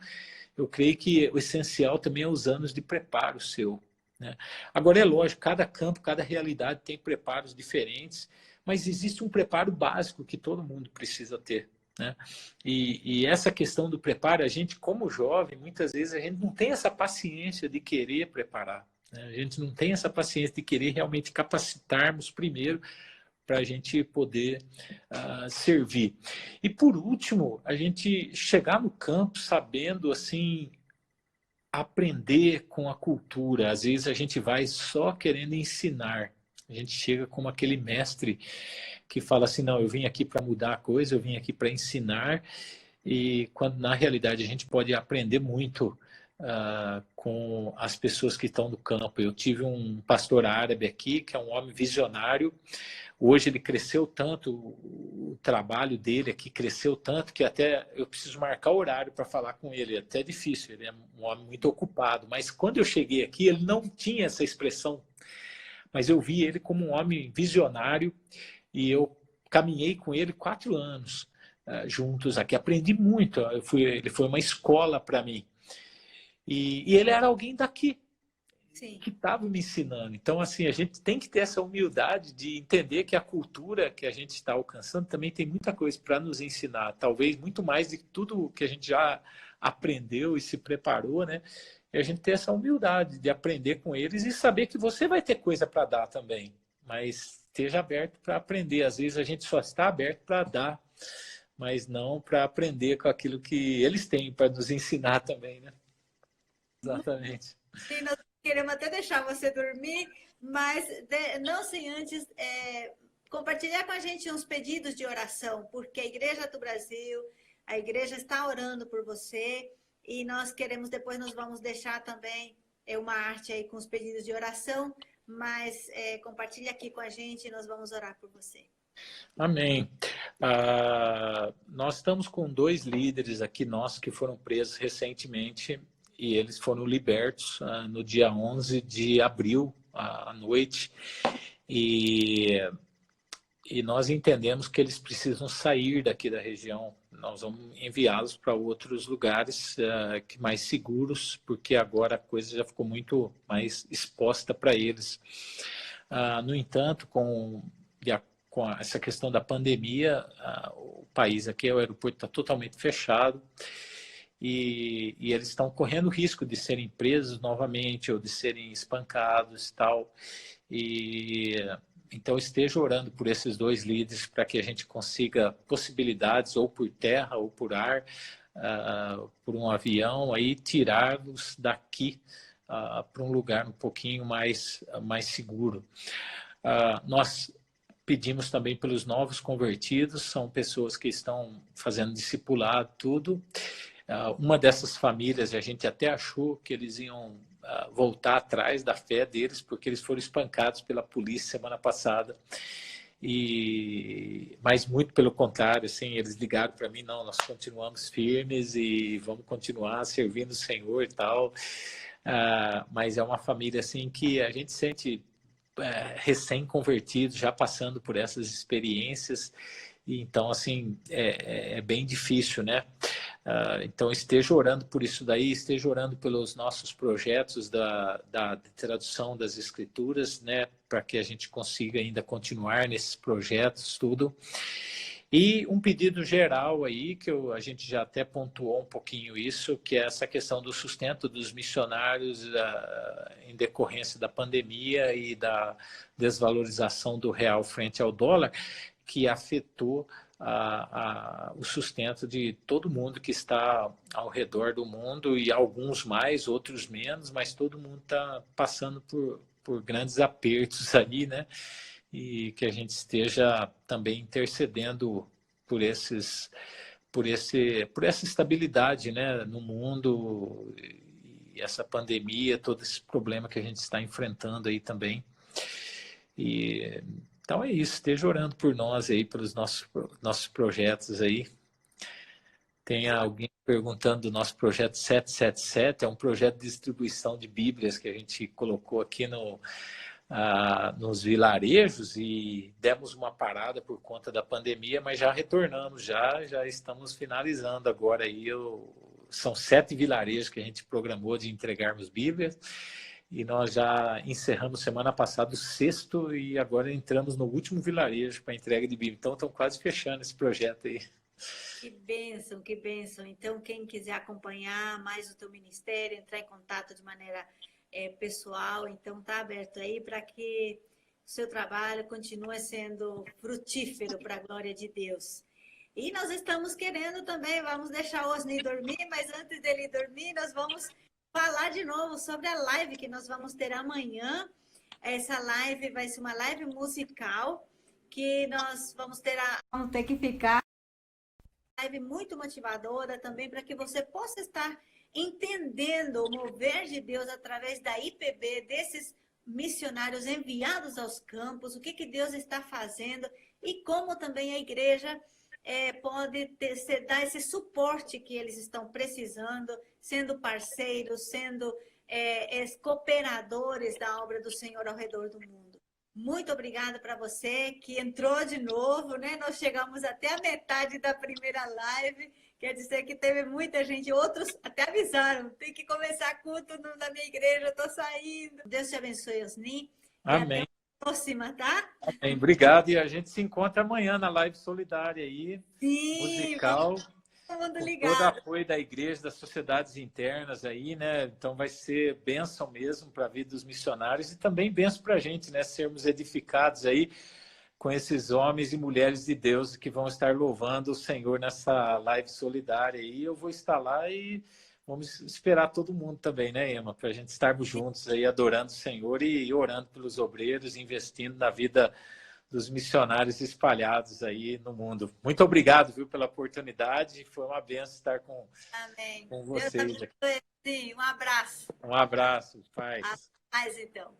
eu creio que o essencial também é os anos de preparo seu, né? Agora, é lógico, cada campo, cada realidade tem preparos diferentes, mas existe um preparo básico que todo mundo precisa ter, né? E essa questão do preparo, a gente, como jovem, muitas vezes a gente não tem essa paciência de querer preparar, né? A gente não tem essa paciência de querer realmente capacitarmos primeiro para a gente poder servir. E por último, a gente chegar no campo sabendo assim aprender com a cultura. Às vezes a gente vai só querendo ensinar. A gente chega como aquele mestre que fala assim, não, eu vim aqui para mudar a coisa, eu vim aqui para ensinar, e quando na realidade a gente pode aprender muito com as pessoas que estão no campo. Eu tive um pastor árabe aqui, que é um homem visionário. Hoje ele cresceu tanto, o trabalho dele aqui cresceu tanto, que até eu preciso marcar horário para falar com ele. É até difícil, ele é um homem muito ocupado. Mas quando eu cheguei aqui, ele não tinha essa expressão. Mas eu vi ele como um homem visionário e eu caminhei com ele 4 anos juntos aqui. Aprendi muito. Ele foi uma escola para mim. E ele era alguém daqui. Sim. Que estava me ensinando. Então, assim, a gente tem que ter essa humildade de entender que a cultura que a gente está alcançando também tem muita coisa para nos ensinar, talvez muito mais de tudo que a gente já aprendeu e se preparou, né? E a gente ter essa humildade de aprender com eles e saber que você vai ter coisa para dar também, mas esteja aberto para aprender. Às vezes a gente só está aberto para dar, mas não para aprender com aquilo que eles têm para nos ensinar também, né? Exatamente. Sim, nós queremos até deixar você dormir, mas não sem antes compartilhar com a gente uns pedidos de oração, porque a Igreja do Brasil, a igreja está orando por você e nós queremos, depois nós vamos deixar também uma arte aí com os pedidos de oração, mas compartilhe aqui com a gente e nós vamos orar por você. Amém. Nós estamos com 2 líderes aqui nossos que foram presos recentemente e eles foram libertos no dia 11 de abril, à noite. E nós entendemos que eles precisam sair daqui da região. Nós vamos enviá-los para outros lugares mais seguros, porque agora a coisa já ficou muito mais exposta para eles. No entanto, com essa questão da pandemia, o país aqui, o aeroporto está totalmente fechado e eles estão correndo risco de serem presos novamente ou de serem espancados e tal. Então, esteja orando por esses 2 líderes para que a gente consiga possibilidades, ou por terra ou por ar, por um avião, aí tirá-los daqui para um lugar um pouquinho mais seguro. Nós pedimos também pelos novos convertidos, são pessoas que estão fazendo discipulado, tudo. Uma dessas famílias, a gente até achou que eles iam voltar atrás da fé deles, porque eles foram espancados pela polícia semana passada. Mas muito pelo contrário, assim, eles ligaram para mim, não, nós continuamos firmes e vamos continuar servindo o Senhor e tal. Mas é uma família assim que a gente sente recém-convertidos, já passando por essas experiências. Então, assim, é bem difícil, né? Então, esteja orando por isso daí, esteja orando pelos nossos projetos de tradução das escrituras, né? Para que a gente consiga ainda continuar nesses projetos, tudo. E um pedido geral aí, que a gente já até pontuou um pouquinho isso, que é essa questão do sustento dos missionários em decorrência da pandemia e da desvalorização do real frente ao dólar, que afetou o sustento de todo mundo que está ao redor do mundo, e alguns mais, outros menos, mas todo mundo está passando por grandes apertos ali, né? E que a gente esteja também intercedendo por essa estabilidade, né, no mundo, essa pandemia, todo esse problema que a gente está enfrentando aí também. E, então é isso, esteja orando por nós aí, pelos nossos projetos aí. Tem alguém perguntando do nosso projeto 777, é um projeto de distribuição de Bíblias que a gente colocou aqui nos vilarejos e demos uma parada por conta da pandemia, mas já retornamos, já estamos finalizando agora aí. São 7 vilarejos que a gente programou de entregarmos Bíblias e nós já encerramos semana passada o 6º e agora entramos no último vilarejo para entrega de Bíblia. Então, estamos quase fechando esse projeto aí. Que bênção, que bênção. Então, quem quiser acompanhar mais o teu ministério, entrar em contato de maneira pessoal, então está aberto aí para que o seu trabalho continue sendo frutífero para a glória de Deus. E nós estamos querendo também, vamos deixar o Osni dormir, mas antes dele dormir, nós vamos falar de novo sobre a live que nós vamos ter amanhã. Essa live vai ser uma live musical que nós vamos ter que ficar live muito motivadora também para que você possa estar entendendo o mover de Deus através da IPB, desses missionários enviados aos campos, o que Deus está fazendo e como também a igreja pode dar esse suporte que eles estão precisando, sendo parceiros, sendo cooperadores da obra do Senhor ao redor do mundo. Muito obrigada para você que entrou de novo, né? Nós chegamos até a metade da primeira live, quer dizer que teve muita gente, outros até avisaram, tem que começar culto na minha igreja, estou saindo. Deus te abençoe, Osni. Amém. E até a próxima, tá? Amém. Obrigado, e a gente se encontra amanhã na live solidária aí, Sim, musical. Todo mundo Com ligado. todo o apoio da igreja, das sociedades internas aí, né? Então vai ser bênção mesmo para a vida dos missionários e também bênção para a gente, né? Sermos edificados aí com esses homens e mulheres de Deus que vão estar louvando o Senhor nessa live solidária aí. Eu vou estar lá e vamos esperar todo mundo também, né, Emma? Para a gente estarmos juntos aí adorando o Senhor e orando pelos obreiros, investindo na vida dos missionários espalhados aí no mundo. Muito obrigado, viu, pela oportunidade. Foi uma benção estar com vocês aqui. Sim, um abraço. Um abraço, paz. Até mais, então.